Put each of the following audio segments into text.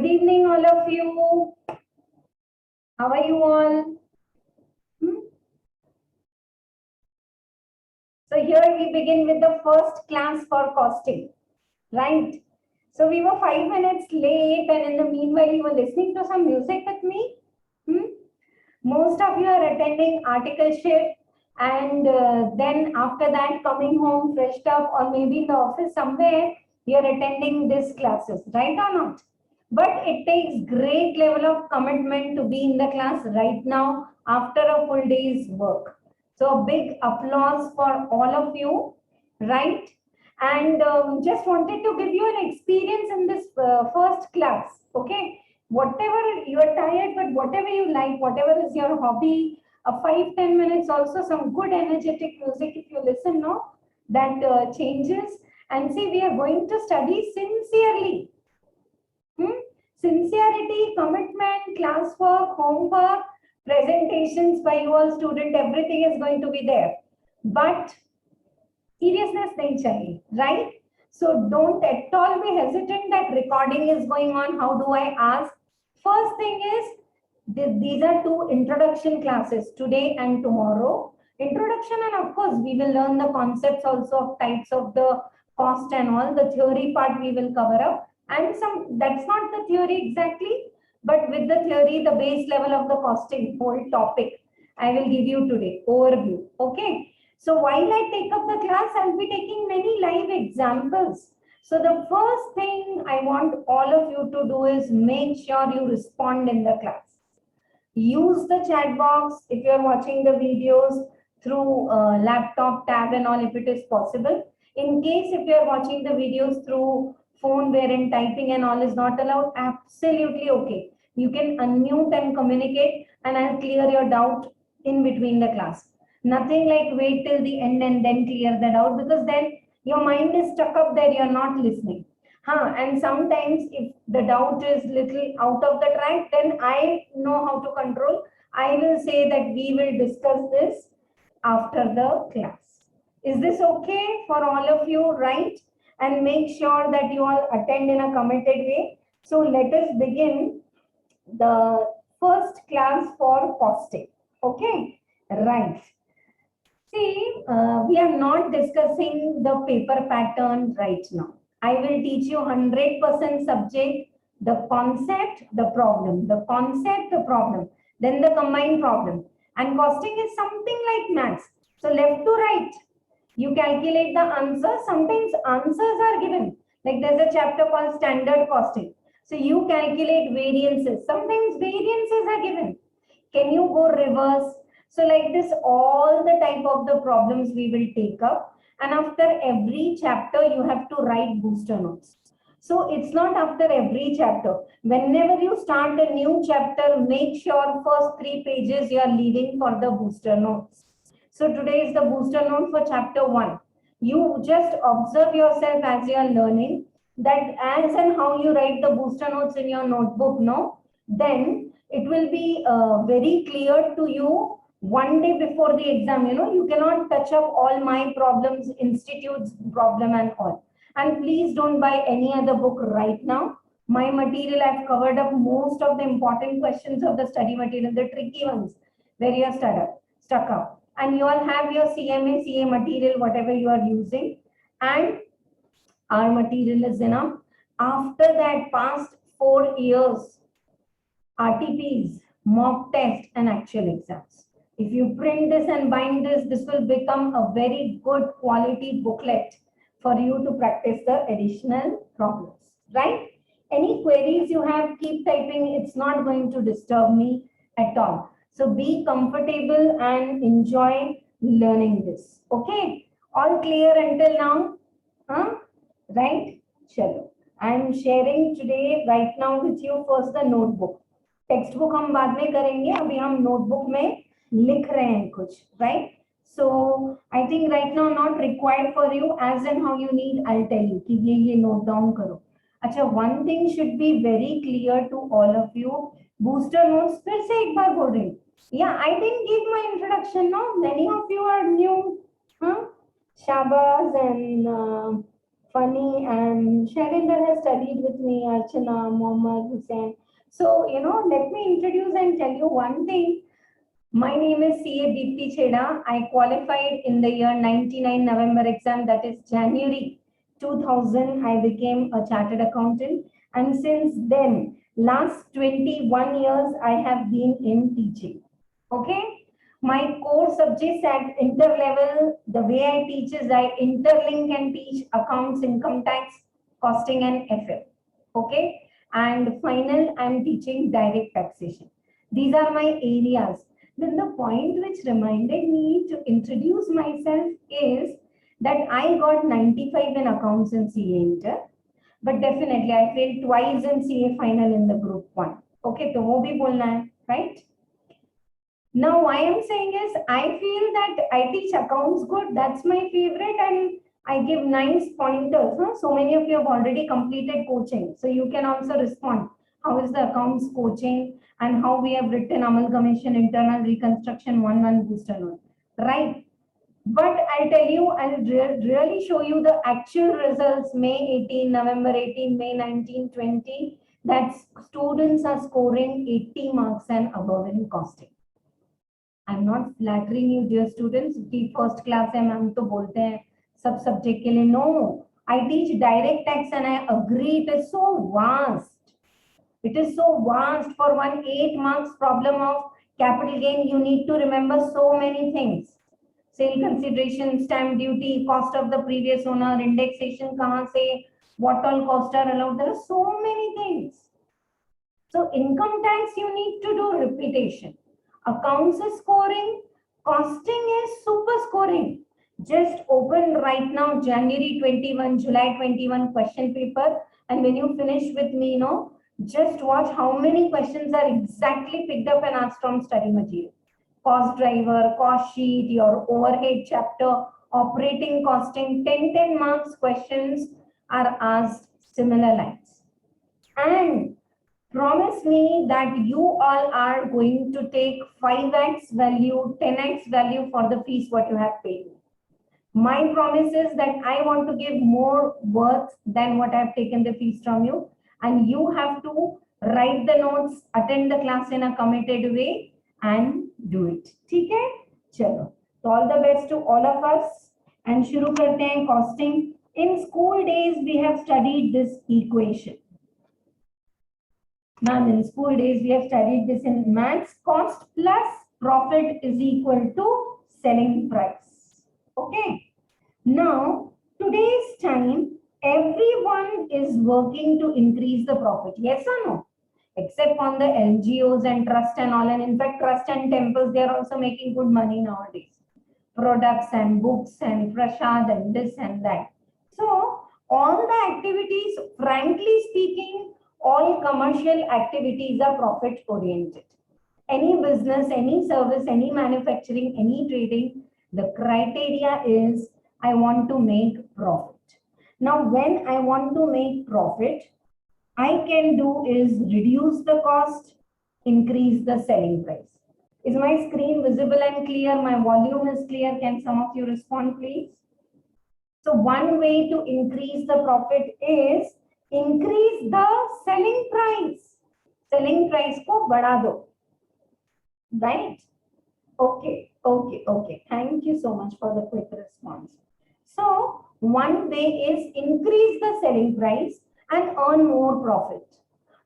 evening, all of you. How are you all? So here we begin with the first class for costing, right? So we were 5 minutes late, and in the meanwhile, you were listening to some music with me. Most of you are attending articleship, and then after that, coming home freshed up, or maybe in the office somewhere, you're attending these classes, right or not? But it takes great level of commitment to be in the class right now after a full day's work. So a big applause for all of you, right? And just wanted to give you an experience in this first class, okay? Whatever you are tired, but whatever you like, whatever is your hobby, 5-10 minutes also, some good energetic music, if you listen, no, that changes. And see, we are going to study sincerely. Sincerity, commitment, classwork, homework, presentations by your student, everything is going to be there. But seriousness nahi chahiye, right? So don't at all be hesitant that recording is going on. How do I ask? First thing is, these are two introduction classes, today and tomorrow. Introduction, and of course, we will learn the concepts also of types of the cost and all. The theory part we will cover up. And that's not the theory exactly, but with the theory, the base level of the costing whole topic, I will give you today, overview. Okay. So while I take up the class, I'll be taking many live examples. So the first thing I want all of you to do is make sure you respond in the class. Use the chat box if you're watching the videos through laptop, tab and all if it is possible. In case if you're watching the videos through phone wherein typing and all is not allowed, absolutely okay. You can unmute and communicate, and I'll clear your doubt in between the class. Nothing like wait till the end and then clear that out, because then your mind is stuck up there, you're not listening. And sometimes if the doubt is little out of the track, then I know how to control. I will say that we will discuss this after the class. Is this okay for all of you, right? And make sure that you all attend in a committed way. So let us begin the first class for costing. Okay, right. See, we are not discussing the paper pattern right now. I will teach you 100% subject, the concept, the problem, the concept, the problem, then the combined problem. And costing is something like maths. So left to right, you calculate the answer. Sometimes answers are given. Like there's a chapter called standard costing. So you calculate variances. Sometimes variances are given. Can you go reverse? So like this, all the type of the problems we will take up. And after every chapter, you have to write booster notes. So it's not after every chapter. Whenever you start a new chapter, make sure first 3 pages you are leaving for the booster notes. So today is the booster note for chapter 1. You just observe yourself as you are learning that as and how you write the booster notes in your notebook, no? Then it will be very clear to you one day before the exam. You cannot touch up all my problems, institute's problem and all. And please don't buy any other book right now. My material, I've covered up most of the important questions of the study material, the tricky ones where you are stuck up. And you all have your CMA, CA material, whatever you are using. And our material is enough. After that, past 4 years, RTPs, mock test and actual exams. If you print this and bind this, this will become a very good quality booklet for you to practice the additional problems, right? Any queries you have, keep typing. It's not going to disturb me at all. So be comfortable and enjoy learning this. Okay, all clear until now? Right? Chalo. I'm sharing today right now with you first the notebook. Text book हम बाद में करेंगे, अभी हम notebook में लिख रहे हैं कुछ, right? So I think right now not required for you, as and how you need I tell you कि ये नोट डाउन करो. अच्छा, one thing should be very clear to all of you. Booster notes फिर से एक बार बोल रही हूँ. Yeah I didn't give my introduction, no? Many of you are new. शाबाश. And funny, and Shaileندra has studied with me, Archana, Mohammed, Hussain. So, let me introduce and tell you one thing. My name is CA Deepti Chheda. I qualified in the year 99 November exam, that is January 2000. I became a chartered accountant. And since then, last 21 years, I have been in teaching. Okay? My core subjects at inter-level, the way I teach is I interlink and teach accounts, income tax, costing and FF. Okay? And final, I'm teaching direct taxation. These are my areas. Then the point which reminded me to introduce myself is that I got 95 in accounts in CA Inter, but definitely I failed twice in CA final in the group 1. Okay, तो वो भी बोलना है, right? Now, why I'm saying is, I feel that I teach accounts good. That's my favorite, and I give nice pointers. Huh? So many of you have already completed coaching, so you can also respond. How is the accounts coaching, and how we have written amalgamation, internal reconstruction, 1 booster note, right? But I'll tell you, I'll really show you the actual results. May 18, November 18, May 19, 20. That students are scoring 80 marks and above in costing. I'm not flattering you, dear students. कि first class है ma'am तो बोलते हैं सब subject के लिए. No, I teach direct tax and I agree it is so vast. It is so vast. For 8 marks problem of capital gain, you need to remember so many things. Sale consideration, stamp duty, cost of the previous owner, indexation कहाँ से, what all costs are allowed. There are so many things. So income tax you need to do repetition. Accounts is scoring, costing is super scoring. Just open right now January 21, July 21 question paper, and when you finish with me, just watch how many questions are exactly picked up and asked from study material. Cost driver, cost sheet, your overhead chapter, operating costing, 10 marks questions are asked similar lines. And promise me that you all are going to take 5x value, 10x value for the fees what you have paid. My promise is that I want to give more worth than what I've taken the fees from you. And you have to write the notes, attend the class in a committed way and do it. Okay? Chalo. So all the best to all of us. And shuru karte hain costing. In school days, we have studied this equation. Ma'am, in school days, we have studied this in maths. Cost plus profit is equal to selling price. Okay. Now, today's time, everyone is working to increase the profit. Yes or no? Except on the NGOs and trust and all. And in fact, trust and temples, they are also making good money nowadays. Products and books and prasad and this and that. So, all the activities, frankly speaking, all commercial activities are profit oriented. Any business, any service, any manufacturing, any trading, the criteria is I want to make profit. Now, when I want to make profit, I can do is reduce the cost, increase the selling price. Is my screen visible and clear? My volume is clear. Can some of you respond, please? So one way to increase the profit is increase the selling price. Selling price ko बढ़ा दो. Right? Okay. Thank you so much for the quick response. So one way is increase the selling price and earn more profit.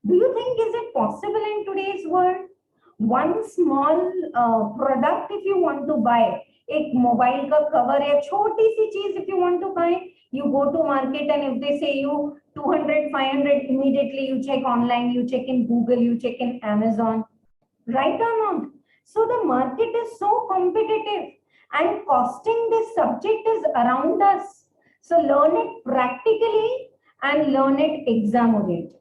Do you think is it possible in today's world? One small product if you want to buy, एक mobile का cover या छोटी सी चीज if you want to buy, you go to market and if they say you 200, 500, immediately you check online, you check in Google, you check in Amazon, right or not? So the market is so competitive and costing this subject is around us. So learn it practically and learn it exam oriented.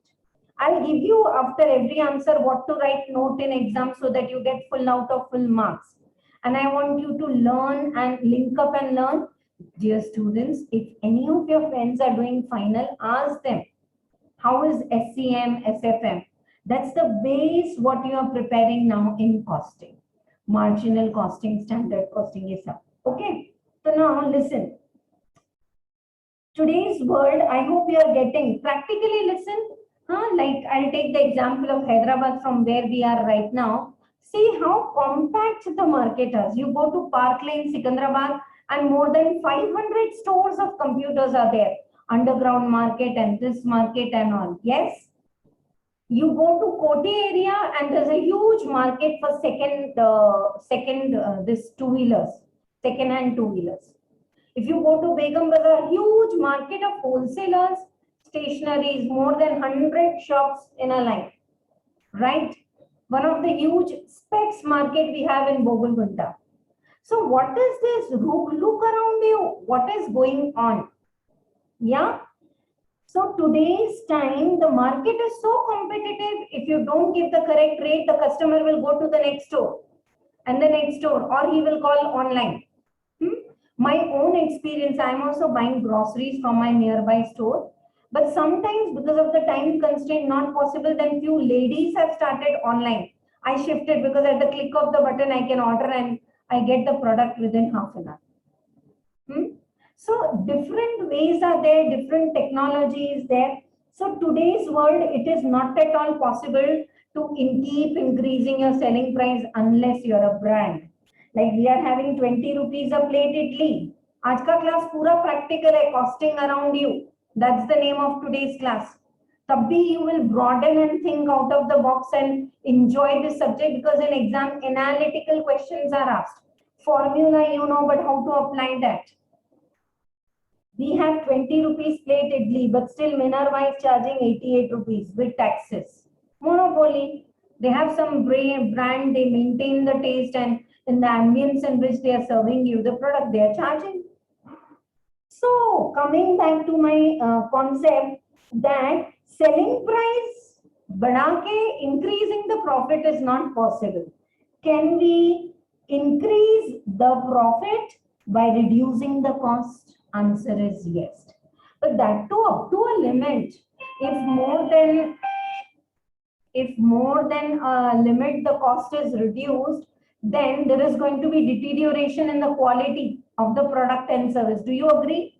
I'll give you after every answer what to write note in exam so that you get full out of full marks. And I want you to learn and link up and learn. Dear students, if any of your friends are doing final, ask them, how is SCM, SFM? That's the base what you are preparing now in costing. Marginal costing, standard costing is up. Okay. So now listen. Today today's world, I hope you are getting practically listen. Like I'll take the example of Hyderabad from where we are right now. See how compact the market is. You go to Park Lane, Sikandrabad, and more than 500 stores of computers are there. Underground market and this market and all. Yes. You go to Koti area and there's a huge market for this two-wheelers, second-hand two-wheelers. If you go to Begum Bazaar, huge market of wholesalers, stationaries, more than 100 shops in a line, right? One of the huge specs market we have in Bogulgunta. So what is this? Look around you. What is going on? Yeah. So today's time, the market is so competitive. If you don't give the correct rate, the customer will go to the next store and the next store, or he will call online. My own experience, I'm also buying groceries from my nearby store. But sometimes because of the time constraint, not possible, then few ladies have started online. I shifted because at the click of the button, I can order and I get the product within half an hour. So different ways are there, different technology is there. So today's world, it is not at all possible to keep increasing your selling price unless you're a brand. Like we are having 20 rupees a plate idli. Aaj ka class pura practical hai, costing around you. That's the name of today's class. Tabhi you will broaden and think out of the box and enjoy this subject, because in exam analytical questions are asked. Formula you know, but how to apply that? We have 20 rupees plate idli, but still Minerva is charging 88 rupees with taxes. Monopoly. They have some brand, they maintain the taste, and in the ambience in which they are serving you the product, they are charging. So coming back to my concept that selling price बढ़ा के increasing the profit is not possible. Can we increase the profit by reducing the cost? Answer is yes. But that too up to a limit. If more than a limit the cost is reduced, then there is going to be deterioration in the quality of the product and service. Do you agree?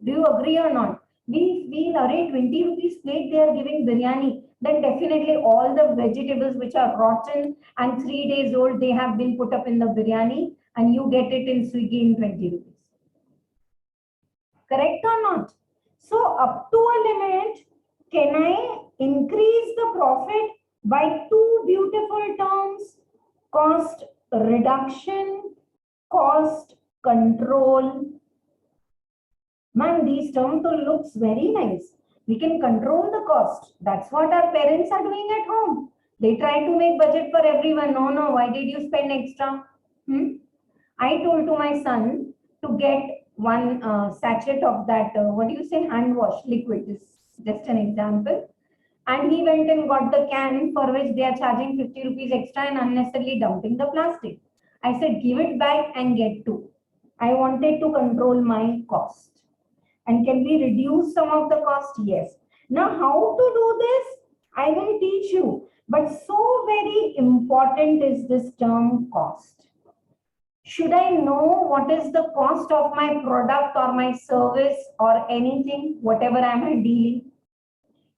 Do you agree or not? We feel, array 20 rupees plate, they are giving biryani. Then definitely all the vegetables which are rotten and 3 days old, they have been put up in the biryani and you get it in Swiggy in 20 rupees. Correct or not? So up to a limit, can I increase the profit by two beautiful terms? Cost reduction, cost control. Man, these terms looks very nice. We can control the cost. That's what our parents are doing at home. They try to make budget for everyone. No, why did you spend extra? I told to my son to get one sachet of that, hand wash liquid. This is just an example. And he went and got the can for which they are charging 50 rupees extra and unnecessarily dumping the plastic. I said, give it back and get two. I wanted to control my cost. And can we reduce some of the cost? Yes. Now, how to do this? I will teach you. But so very important is this term cost. Should I know what is the cost of my product or my service or anything, whatever I am dealing?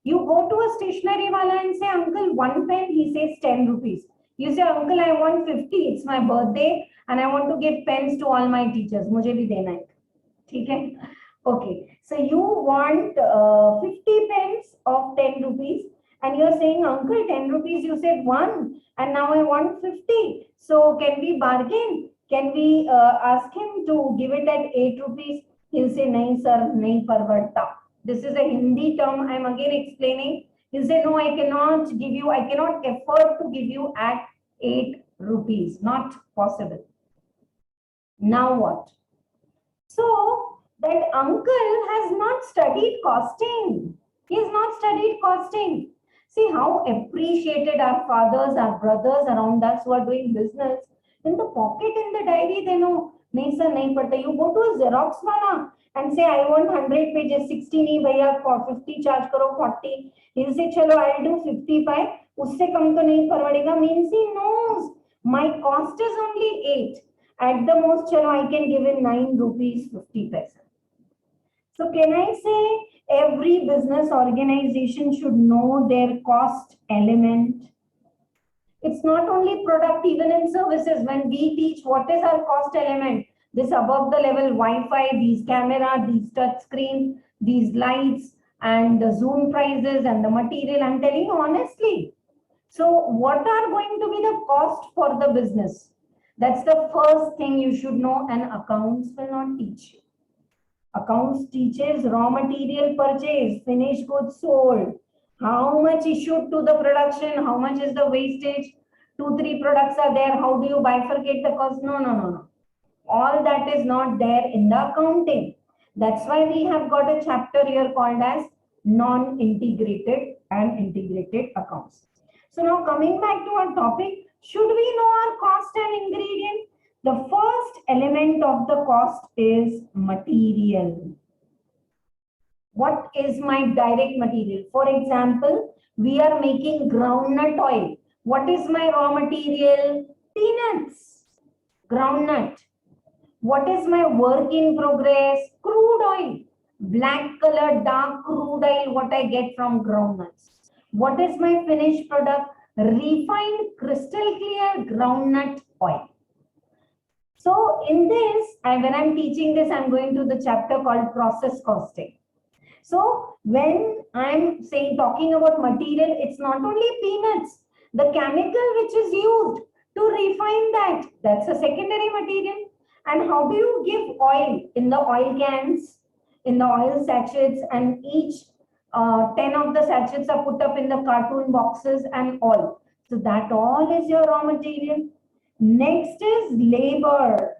You go to a stationery wala and say, uncle, one pen, he says 10 rupees. You say, uncle, I want 50. It's my birthday and I want to give pens to all my teachers. Mujhe bhi dena hai. Okay. Okay. So you want 50 pens of 10 rupees and you're saying, uncle, 10 rupees, you said one and now I want 50. So can we bargain? Can we ask him to give it at 8 rupees? He'll say, nahi sir, nahi parvata. This is a Hindi term. I'm again explaining. He'll say, no, I cannot afford to give you at 8 rupees. Not possible. Now what? So that uncle has not studied costing. He has not studied costing. See how appreciated our fathers, our brothers around us who are doing business. In the pocket, in the diary, they know, nahi sir, nahi padta. You go to a Xerox wala and say, I want 100 pages, 60 nahi bhaiya, for 50 charge karo, 40. He'll say, chalo, I'll do 55. Usse kam to nahi parvadega. Means he knows my cost is only 8. At the most, chalo, I can give him 9 rupees 50 paisa. So can I say every business organization should know their cost element? It's not only product, even in services. When we teach what is our cost element, this above the level Wi-Fi, these camera, these touch screen, these lights, and the Zoom prices and the material, I'm telling you honestly. So what are going to be the cost for the business? That's the first thing you should know, and accounts will not teach you. Accounts teaches raw material purchase, finished goods sold, how much issued to the production, how much is the wastage, two, three products are there, how do you bifurcate the cost? No, no, no, no. All that is not there in the accounting. That's why we have got a chapter here called as non-integrated and integrated accounts. So now coming back to our topic, should we know our cost and ingredient? The first element of the cost is material. What is my direct material? For example, we are making groundnut oil. What is my raw material? Peanuts, groundnut. What is my work in progress? Crude oil, black color, dark crude oil, what I get from groundnuts. What is my finished product? Refined crystal clear groundnut oil. So in this, when I'm teaching this, I'm going to the chapter called process costing. So when I'm saying talking about material, it's not only peanuts, the chemical which is used to refine that, that's a secondary material. And how do you give oil in the oil cans, in the oil sachets, and each 10 of the sachets are put up in the cartoon boxes and all. So that all is your raw material. Next is labor.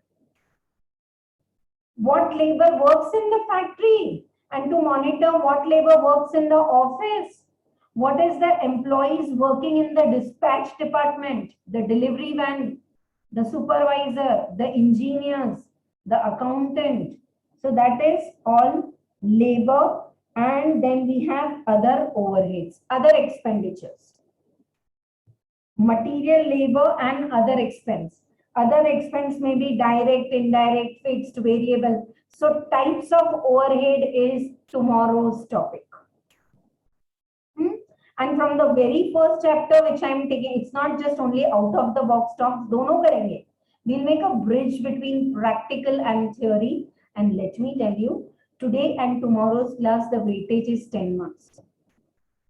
What labor works in the factory, and to monitor what labor works in the office. What is the employees working in the dispatch department, the delivery van, the supervisor, the engineers, the accountant. So that is all labor, and then we have other overheads, other expenditures. Material, labor, and other expense. Other expense may be direct, indirect, fixed, variable. So types of overhead is tomorrow's topic. And from the very first chapter which I'm taking, it's not just only out of the box talks, dono karenge. We'll make a bridge between practical and theory. And let me tell you, today and tomorrow's class, the weightage is 10 marks.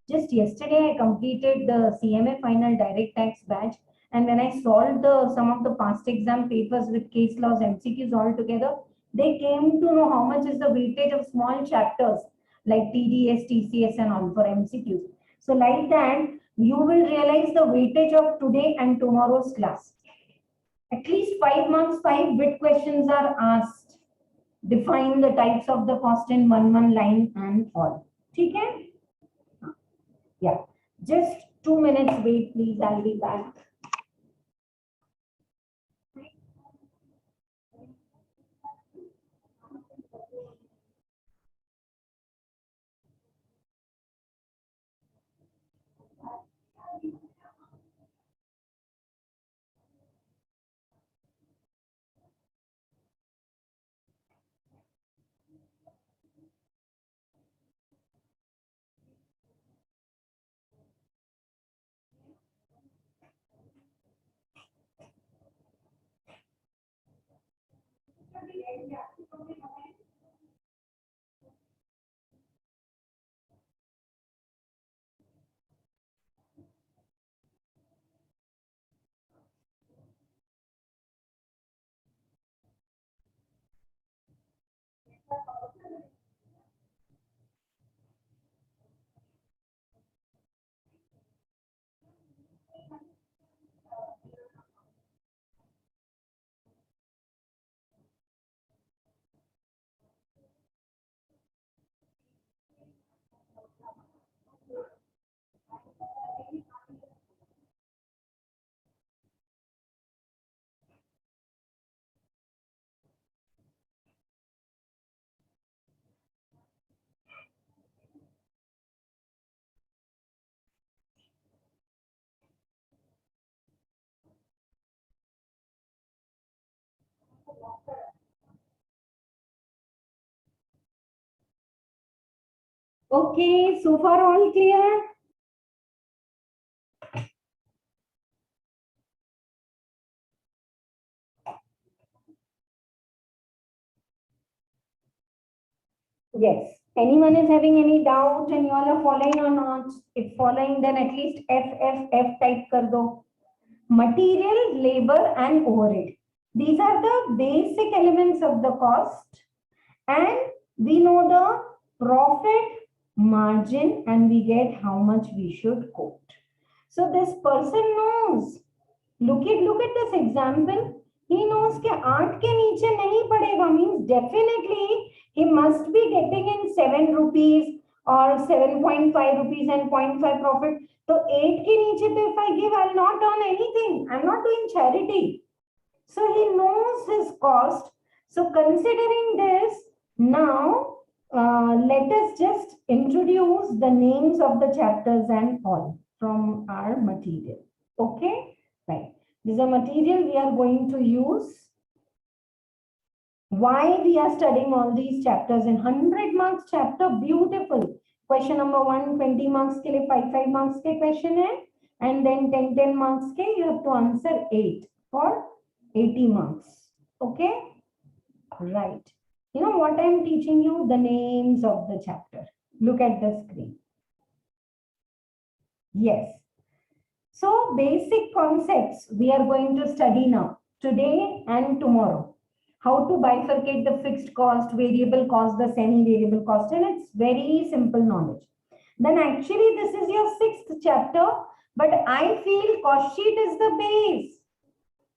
Just yesterday, I completed the CMA final direct tax batch. And when I solved some of the past exam papers with case laws, MCQs all together, they came to know how much is the weightage of small chapters like TDS, TCS and all for MCQs. So like that, you will realize the weightage of today and tomorrow's class. At least 5 marks, 5 bit questions are asked. Define the types of the cost in one line and all. Okay? Yeah. Just 2 minutes wait, please. I'll be back. Okay, so far all clear? Yes. Anyone is having any doubt and you all are following or not? If following, then at least F type kar do. Material, labor, and overhead. These are the basic elements of the cost. And we know the profit margin and we get how much we should quote. So this person knows. Look at this example. He knows कि 8 के नीचे नहीं पड़ेगा, means definitely he must be getting in 7 rupees or 7.5 rupees and 0.5 profit. So 8 के नीचे तो if I give, I'll not earn anything. I'm not doing charity. So he knows his cost. So considering this, now let us just introduce the names of the chapters and all from our material. Okay, right. This is a material we are going to use. Why we are studying all these chapters in 100 marks chapter? Beautiful. Question number 1, 20 marks ke liye 5 marks ke question hai, and then 10 marks ke you have to answer 8 for 80 marks. Okay, right. You know what I am teaching you? The names of the chapter. Look at the screen. Yes. So basic concepts we are going to study now, today and tomorrow. How to bifurcate the fixed cost, variable cost, the semi-variable cost, and it's very simple knowledge. Then actually this is your 6th chapter, but I feel cost sheet is the base.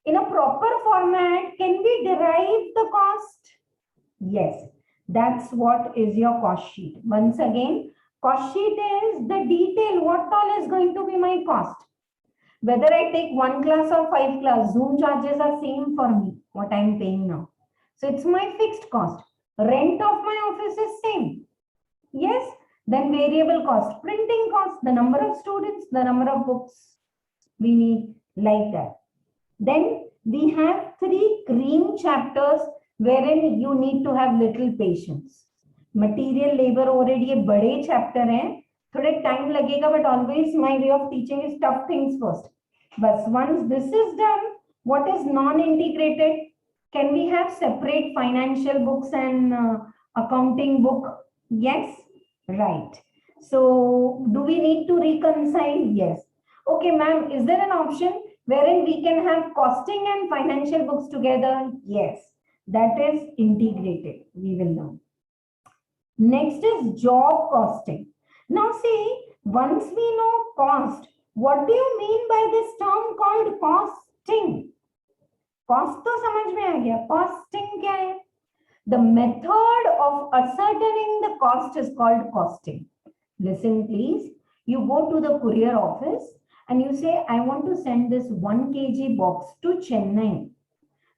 In a proper format, can we derive the cost? Yes, that's what is your cost sheet. Once again, cost sheet is the detail, what all is going to be my cost. Whether I take 1 class or 5 class, Zoom charges are same for me, what I'm paying now. So it's my fixed cost. Rent of my office is same. Yes, then variable cost, printing cost, the number of students, the number of books we need, like that. Then we have 3 green chapters wherein you need to have little patience. Material, labor, already ये बड़े chapter हैं, थोड़े time लगेगा, but always my way of teaching is tough things first. But once this is done, what is non-integrated? Can we have separate financial books and accounting book? Yes, right. So do we need to reconcile? Yes. Okay, ma'am, is there an option wherein we can have costing and financial books together? Yes, that is integrated. We will learn. Next is job costing. Now see, once we know cost, what do you mean by this term called costing? Cost तो समझ में आ गया. Costing क्या है? The method of ascertaining the cost is called costing. Listen please. You go to the courier office and you say, I want to send this 1 kg box to Chennai.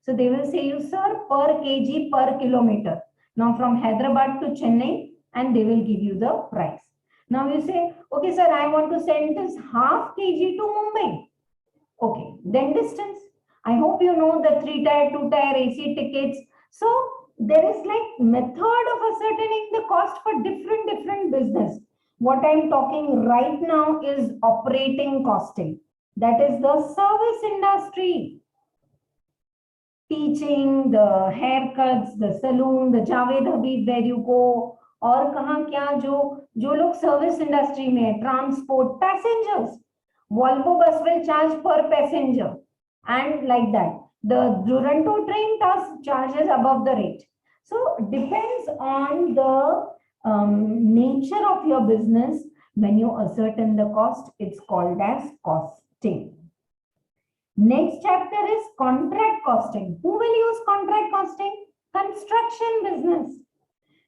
So they will say you, sir, per kg per kilometer. Now from Hyderabad to Chennai, and they will give you the price. Now you say, okay, sir, I want to send this half kg to Mumbai. Okay, then distance. I hope you know the 3-tier, 2-tier AC tickets. So there is like method of ascertaining the cost for different business. What I'm talking right now is operating costing. That is the service industry. Teaching, the haircuts, the saloon, the Javed Habib, where you go, और कहाँ क्या जो लोग service industry में है, transport, passengers, Volvo bus will charge per passenger, and like that. The Duronto train charges above the rate. So depends on the nature of your business. When you ascertain the cost, it's called as costing. Next chapter is contract costing. Who will use contract costing? Construction business,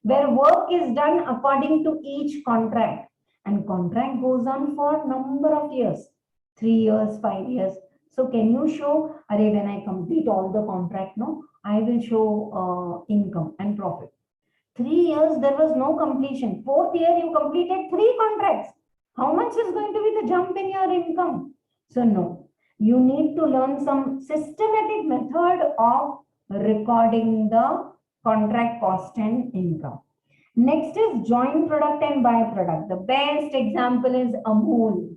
where work is done according to each contract, and contract goes on for number of years, 3 years, 5 years. So can you show, array, when I complete all the contract, no, I will show income and profit. 3 years, there was no completion. 4th year, you completed 3 contracts. How much is going to be the jump in your income? So no, you need to learn some systematic method of recording the contract cost and income. Next is joint product and byproduct. The best example is Amul.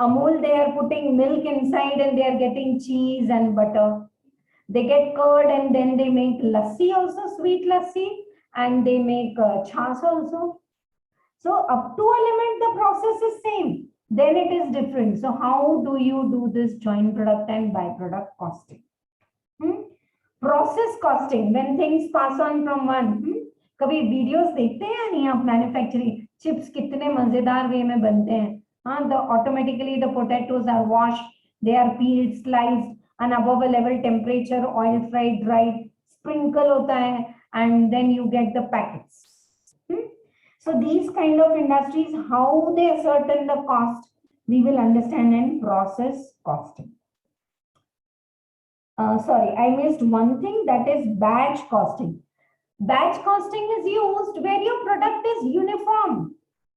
Amul, they are putting milk inside and they are getting cheese and butter. They get curd and then they make lassi also, sweet lassi, and they make chas also. So up to a limit, the process is same. Then it is different. So how do you do this joint product and byproduct costing? Process costing, when things pass on from one. कभी videos देखते हैं नहीं आप manufacturing chips कितने मजेदार वे में बनते हैं हाँ the automatically the potatoes are washed, they are peeled, sliced and above a level temperature, oil fried, dried, sprinkle होता है and then you get the packets. So these kind of industries, how they ascertain the cost, we will understand in process costing. Sorry, I missed one thing, that is batch costing. Batch costing is used where your product is uniform.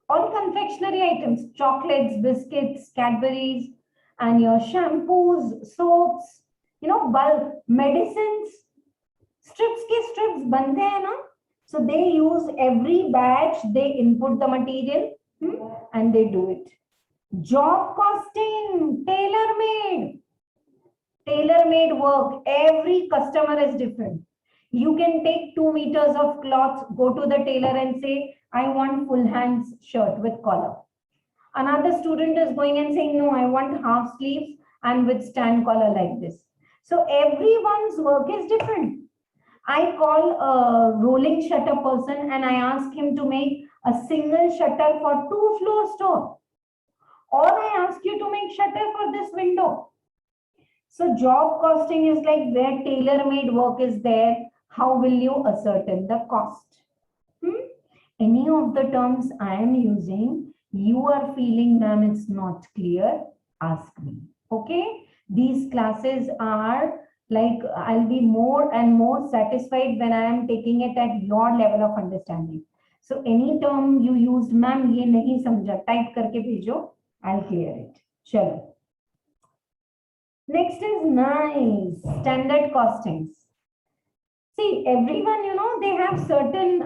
All confectionery items, chocolates, biscuits, Cadbury's, and your shampoos, soaps, bulk, medicines, strips ke strips bante hai na? So they use every batch, they input the material and they do it. Job costing, tailor-made work, every customer is different. You can take 2 meters of cloth, go to the tailor and say, I want full hands shirt with collar. Another student is going and saying, no, I want half sleeves and with stand collar like this. So everyone's work is different. I call a rolling shutter person and I ask him to make a single shutter for 2-floor store. Or I ask you to make shutter for this window. So job costing is like where tailor-made work is there. How will you ascertain the cost? Any of the terms I am using, you are feeling, ma'am, it's not clear, ask me. Okay? These classes are like, I'll be more and more satisfied when I am taking it at your level of understanding. So any term you used, ma'am, ye nahi samjha, type karke bhejo, I'll clear it. Chalo. Next is nice, standard costings. See, everyone, they have certain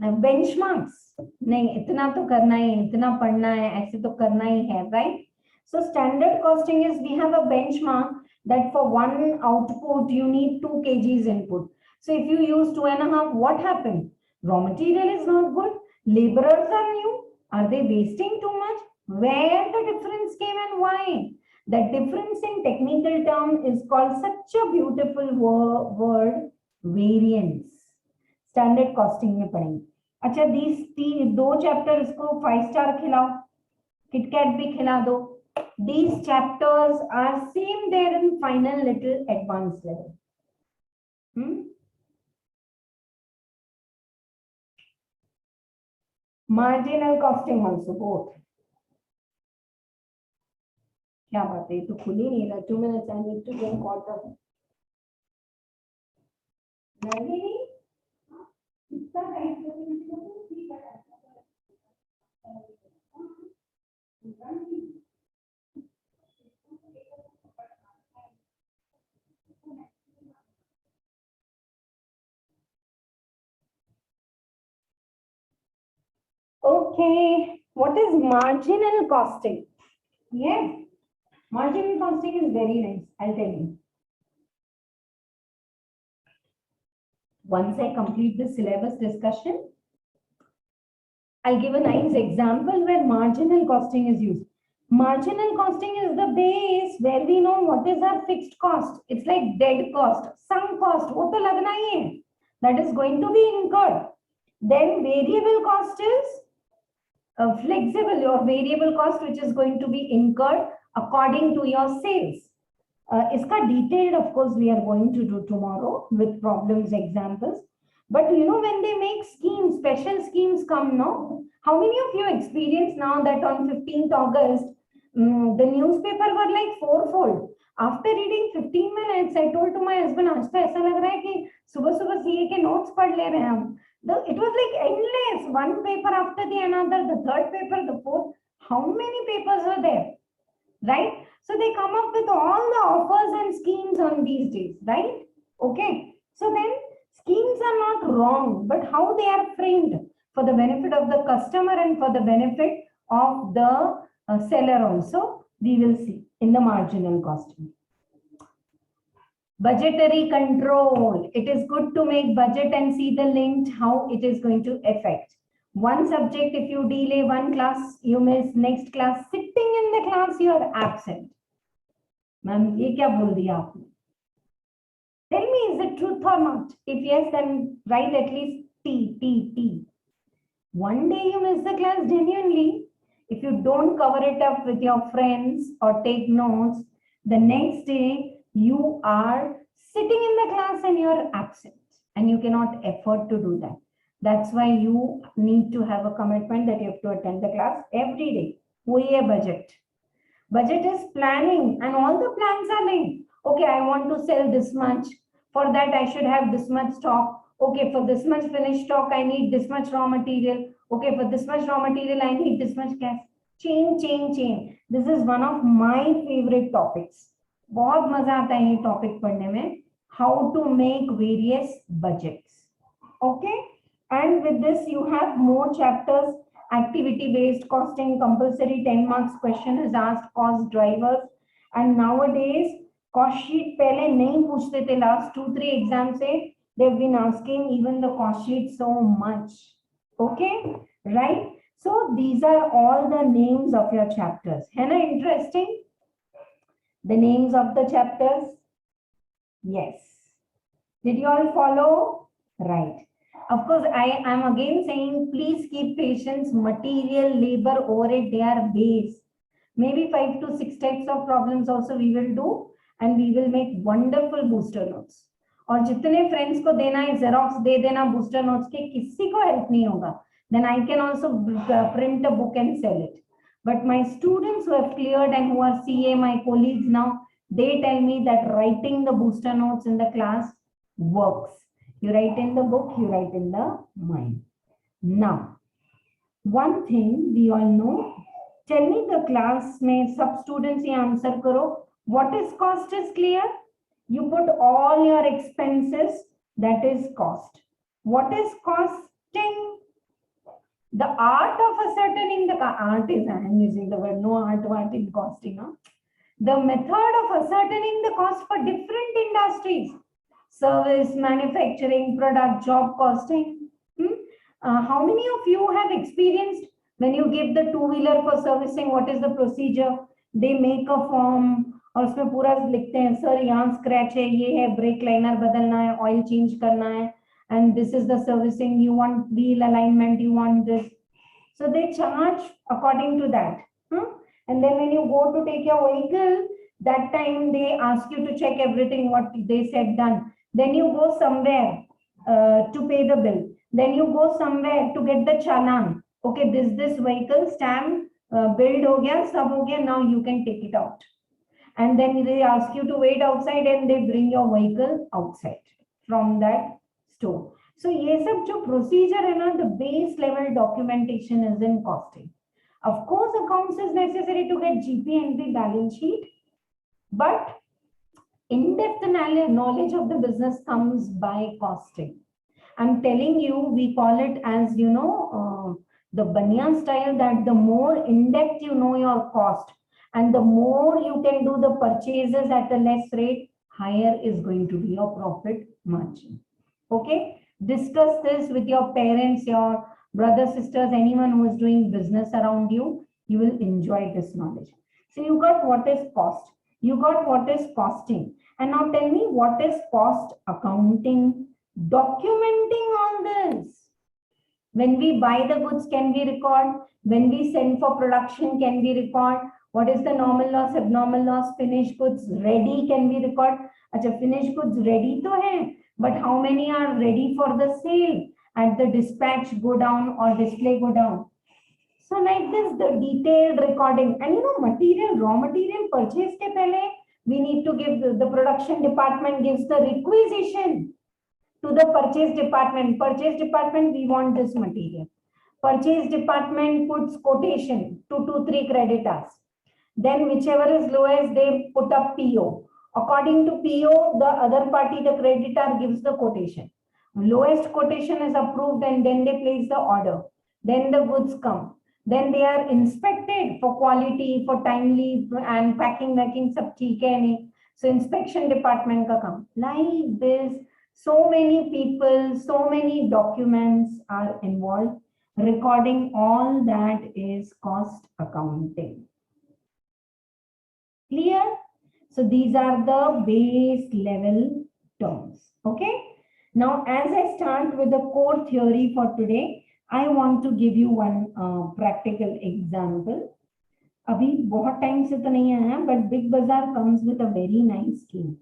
benchmarks. नहीं, इतना तो करना है, इतना पढ़ना है, ऐसे तो करना ही है, right? So standard costing is we have a benchmark that for one output, you need 2 kgs input. So if you use 2.5, what happened? Raw material is not good. Laborers are new. Are they wasting too much? Where the difference came and why? The difference in technical term is called such a beautiful word, variance. Standard costing में पढ़ेंगे. अच्छा, these 2 chapters को 5 star खिलाओ, KitKat भी खिला दो. These chapters are same there in final little advanced level. Marginal costing also both. क्या बात है, तो खुल ही नहीं रहा. 2 minutes, I need to drink water. नहीं, इतना time Okay, what is marginal costing? Yes, marginal costing is very nice, I'll tell you. Once I complete the syllabus discussion, I'll give a nice example where marginal costing is used. Marginal costing is the base where we know what is our fixed cost. It's like dead cost, sunk cost, wo to lagna hi hai. That is going to be incurred. Then variable cost is flexible or variable cost which is going to be incurred according to your sales. Iska detailed, of course, we are going to do tomorrow with problems, examples. But when they make schemes, special schemes come now. How many of you experience now that on 15th August, the newspaper were like 4-fold. After reading 15 minutes, I told to my husband, आज तो ऐसा लग रहा है कि सुबह CA के notes पढ़ ले रहे हैं हम. It was like endless, one paper after the another, the third paper, the fourth. How many papers were there, right? So they come up with all the offers and schemes on these days, right? Okay. So then schemes are not wrong, but how they are framed for the benefit of the customer and for the benefit of the seller also, we will see in the marginal costing. Budgetary control. It is good to make budget and see the linked how it is going to affect. One subject, if you delay one class, you miss next class. Sitting in the class, you are absent. Ma'am, ye kya bol diya aapne? Tell me, is it truth or not? If yes, then write at least T. One day you miss the class genuinely. If you don't cover it up with your friends or take notes, the next day you are sitting in the class and you're absent and you cannot afford to do that. That's why you need to have a commitment that you have to attend the class every day. Wohi hai budget. Budget is planning and all the plans are linked. Okay, I want to sell this much. For that, I should have this much stock. Okay, for this much finished stock, I need this much raw material. Okay, for this much raw material, I need this much cash. Chain. This is one of my favorite topics. बहुत मजा आता है ये topic पढ़ने में. How to make various budgets. Okay, and with this you have more chapters. Activity based costing, compulsory 10 marks question is asked, cost drivers, and nowadays cost sheet पहले नहीं पूछते थे. Last 2-3 exams से they've been asking even the cost sheet so much. Okay, right? So these are all the names of your chapters. है ना interesting? The names of the chapters? Yes. Did you all follow? Right. Of course, I am again saying, please keep patience. Material, labor, overhead, they are base. Maybe 5 to 6 types of problems also we will do, and we will make wonderful booster notes. और जितने friends को देना है Xerox दे देना booster notes के, किसी को help नहीं होगा. Then I can also print a book and sell it. But my students who have cleared and who are CA, my colleagues now, they tell me that writing the booster notes in the class works. You write in the book, you write in the mind. Now, one thing we all know, tell me the class mein sub students ye answer karo. What is cost is clear? You put all your expenses, that is cost. What is costing? The art of ascertaining the art is, I am using the word, no art in costing. Huh? The method of ascertaining the cost for different industries. Service, manufacturing, product, job costing. How many of you have experienced when you give the two-wheeler for servicing, what is the procedure? They make a form और उसमें पूरा लिखते हैं sir यहाँ scratch है, ये है, brake liner बदलना है, ऑयल चेंज करना है, and this is the servicing, you want wheel alignment, you want this. So they charge according to that. And then when you go to take your vehicle, that time they ask you to check everything what they said done. Then you go somewhere to pay the bill. Then you go somewhere to get the challan. Okay, this vehicle stamp build ho gaya, sab ho gaya, now you can take it out. And then they ask you to wait outside and they bring your vehicle outside from that store. So ये सब जो procedure है ना, the base level documentation is in costing. Of course, accounts is necessary to get GP and the balance sheet, but in-depth knowledge of the business comes by costing. I'm telling you, we call it as, you know, the Banyan style, that the more in-depth you know your cost and the more you can do the purchases at a less rate, higher is going to be your profit margin. Okay, discuss this with your parents, your brothers, sisters, anyone who is doing business around you. You will enjoy this knowledge. So you got what is cost, you got what is costing, and now tell me what is cost accounting, documenting all this. When we buy the goods, can we record? When we send for production, can we record? What is the normal loss, abnormal loss? Finished goods ready, can we record? Acha, finished goods ready to hai, but how many are ready for the sale? At the dispatch go down or display go down. So like this, the detailed recording. And you know, material, raw material purchase ke pehle, we need to give the production department gives the requisition to the purchase department. Purchase department, we want this material. Purchase department puts quotation, 2 to 3 creditors. Then whichever is lowest, they put up PO. According to PO, the other party, the creditor, gives the quotation. Lowest quotation is approved and then they place the order. Then the goods come. Then they are inspected for quality, for timely and packing, सब ठीक है नहीं. So inspection department का काम. Like this, so many people, so many documents are involved. Recording all that is cost accounting. Clear? So these are the base level terms. Okay. Now, as I start with the core theory for today, I want to give you one practical example. अभी बहुत time से तो नहीं आया, but Big Bazaar comes with a very nice scheme.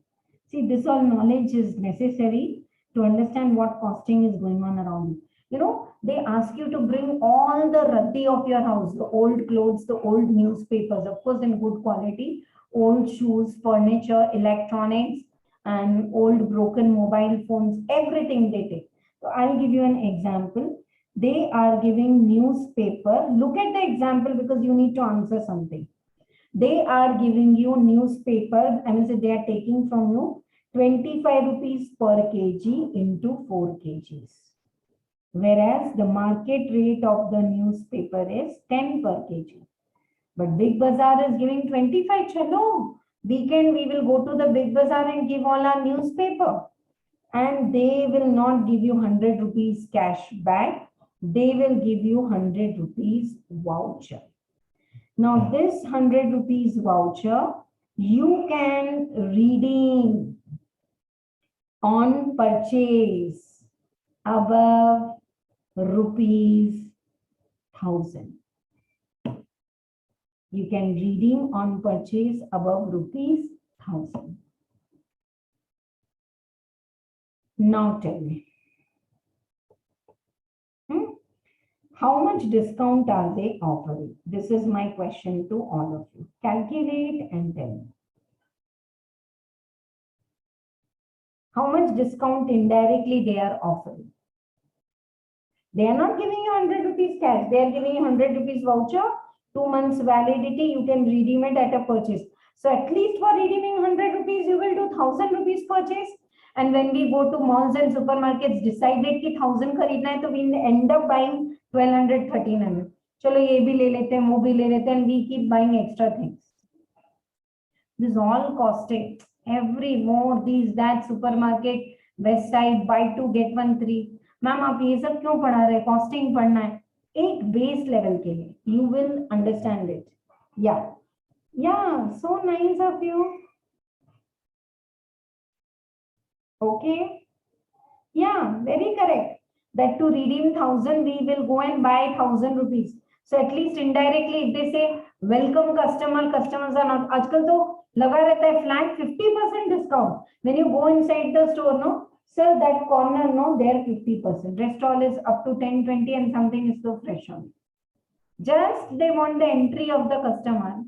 See, this all knowledge is necessary to understand what costing is going on around you. You know, they ask you to bring all the raddi of your house, the old clothes, the old newspapers, of course in good quality, old shoes, furniture, electronics, and old broken mobile phones, everything they take. So I'll give you an example. They are giving newspaper. Look at the example because you need to answer something. They are giving you newspaper. I mean, they are taking from you 25 rupees per kg into 4 kgs. Whereas the market rate of the newspaper is 10 per kg. But Big Bazaar is giving 25. Chalo, weekend we will go to the Big Bazaar and give all our newspaper. And they will not give you 100 rupees cash back. They will give you 100 rupees voucher. Now this 100 rupees voucher, you can redeem on purchase above rupees 1000. You can redeem on purchase above rupees 1000. Now tell me. How much discount are they offering? This is my question to all of you. Calculate and tell me. How much discount indirectly they are offering? They are not giving you 100 rupees cash. They are giving you 100 rupees voucher, 2 months validity. You can redeem it at a purchase. So at least for redeeming 100 rupees, you will do 1000 rupees purchase. And when we go to malls and supermarkets, decided कि 1000 खरीदना है, तो we end up buying 1200, 1300. चलो ये भी ले लेते हैं, वो भी ले लेते हैं, and we keep buying extra things. This is all costing. Every more, these, that, supermarket, west side, buy 2, get 1 free. Ma'am आप ये सब क्यों पढ़ा रहे हैं? Costing पढ़ना है. एक base level के लिए. You will understand it. Yeah. Yeah, so nice of you. Okay. Yeah, very correct. That to redeem 1000, we will go and buy 1000 rupees. So at least indirectly, if they say welcome customer, customers are not. आजकल तो लगा रहता है flat 50% discount. When you go inside the store, no, sir, that corner, no, there 50%. Rest all is up to 10, 20, and something is so fresh on. Just they want the entry of the customer.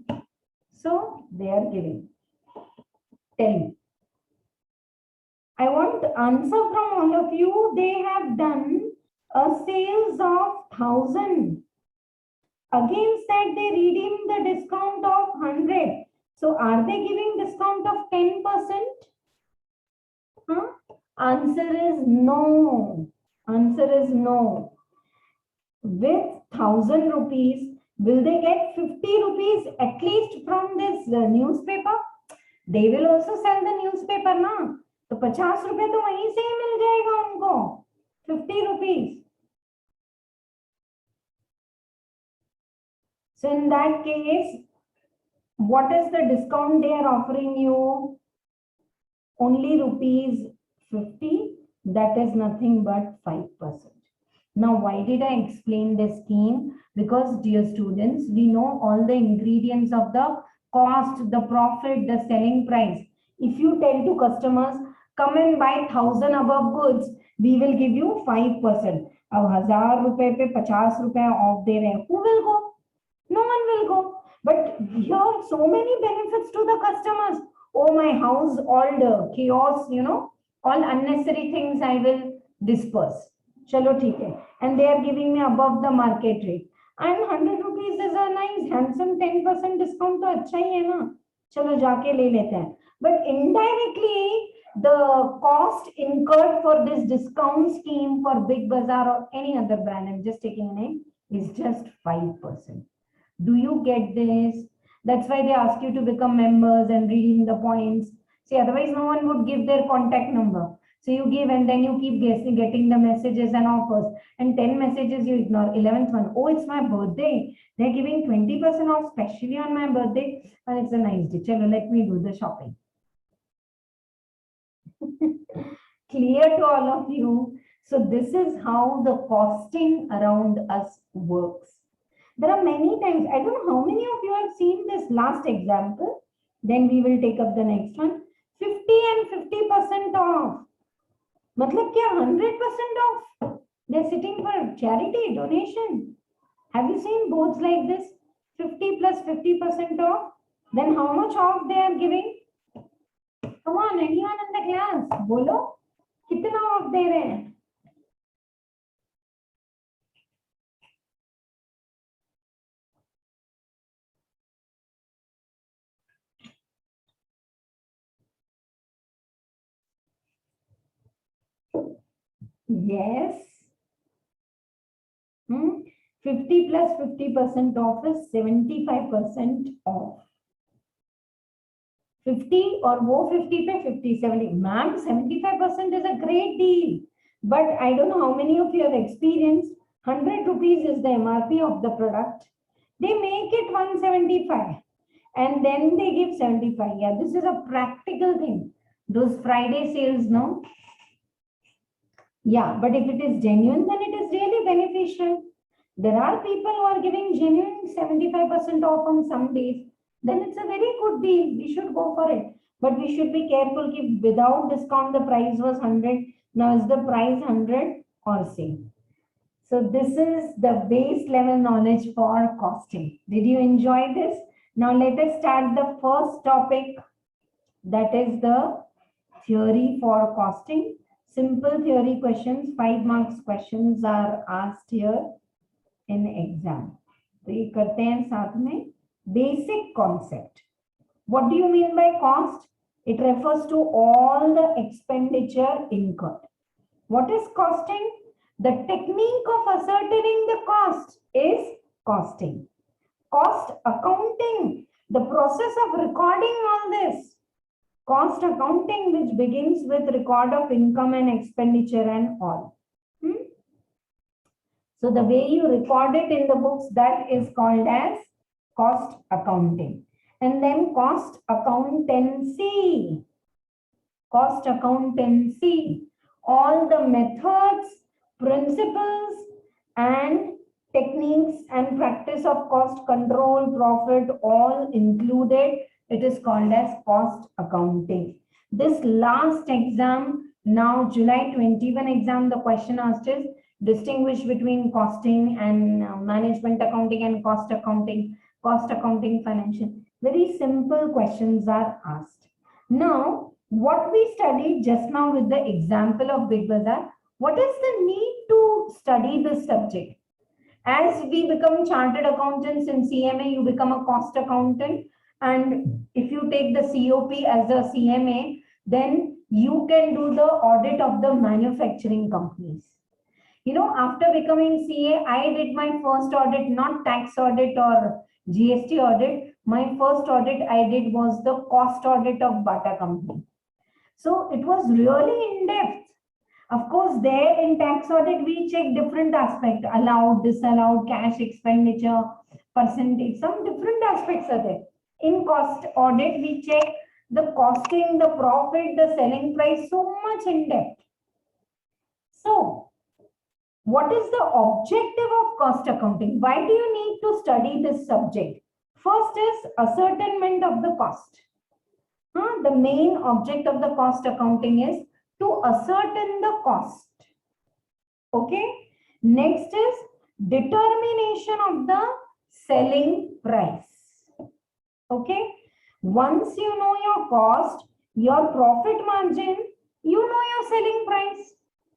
So they are giving. Tell me. I want the answer from all of you. They have done a sales of 1000. Against that, they redeem the discount of 100. So are they giving discount of 10%? Huh? Answer is no. Answer is no. With 1000 rupees, will they get 50 rupees at least from this newspaper? They will also sell the newspaper, na? तो 50 रुपए तो वहीं से ही मिल जाएगा उनको. 50 rupees. So in that case, what is the discount they are offering you? Only rupees 50. That is nothing but 5%. Now, why did I explain this scheme? Because, dear students, we know all the ingredients of the cost, the profit, the selling price. If you tell to customers, come and buy 1000 above goods, we will give you 5%. अब 1000 रुपए पे 50 रुपए of दे रहे हैं. Who will go? No one will go. But here, so many benefits to the customers. Oh, my house, all the chaos, you know, all unnecessary things I will disperse. Chalo, theek hai. And they are giving me above the market rate. And 100 rupees is a nice, handsome 10% discount. तो अच्छा ही है ना. चलो जाके ले लेते हैं. But indirectly, the cost incurred for this discount scheme for Big Bazaar or any other brand, I'm just taking a name, is just 5%. Do you get this? That's why they ask you to become members and redeem the points. See, otherwise no one would give their contact number. So you give and then you keep guessing, getting the messages and offers. And 10 messages you ignore. 11th one, oh, it's my birthday. They're giving 20% off, especially on my birthday. And it's a nice day. Chalo, let me do the shopping. Clear to all of you. So this is how the costing around us works. There are many times, I don't know how many of you have seen this last example. Then we will take up the next one. 50 and 50% off. Matlab kya 100% off? They're sitting for charity, donation. Have you seen boards like this? 50 plus 50% off. Then how much off they are giving? Come on, anyone in the class? Bolo, kitna off de rahe hain? Yes. 50 plus 50% off is 75% off. 50 or wo 50 pe 50, 70. Ma'am, 75% is a great deal. But I don't know how many of you have experienced 100 rupees is the MRP of the product. They make it 175 and then they give 75. Yeah, this is a practical thing. Those Friday sales, no? Yeah, but if it is genuine, then it is really beneficial. There are people who are giving genuine 75% off on some days. Then it's a very good deal. We should go for it. But we should be careful if without discount the price was 100. Now is the price 100 or same? So this is the base level knowledge for costing. Did you enjoy this? Now let us start the first topic. That is the theory for costing. Simple theory questions, 5 marks questions are asked here in exam. तो ये करते हैं साथ में. Basic concept. What do you mean by cost? It refers to all the expenditure incurred. What is costing? The technique of ascertaining the cost is costing. Cost accounting, the process of recording all this. Cost accounting, which begins with record of income and expenditure and all. So the way you record it in the books, that is called as cost accounting. And then cost accountancy. Cost accountancy. All the methods, principles, and techniques and practice of cost control, profit, all included. It is called as cost accounting. This last exam, now July 21 exam, the question asked is distinguish between costing and management accounting and cost accounting financial. Very simple questions are asked. Now, what we studied just now with the example of Big Bazaar, what is the need to study this subject? As we become chartered accountants in CMA, you become a cost accountant. And if you take the COP as a CMA, then you can do the audit of the manufacturing companies. You know, after becoming CA, I did my first audit, not tax audit or GST audit. My first audit I did was the cost audit of Bata company. So it was really in depth. Of course, there in tax audit, we check different aspects, allowed, disallowed, cash expenditure, percentage, some different aspects are there. In cost audit, we check the costing, the profit, the selling price, so much in depth. So, what is the objective of cost accounting? Why do you need to study this subject? First is ascertainment of the cost. The main object of the cost accounting is to ascertain the cost. Okay. Next is determination of the selling price. Okay. Once you know your cost, your profit margin, you know your selling price,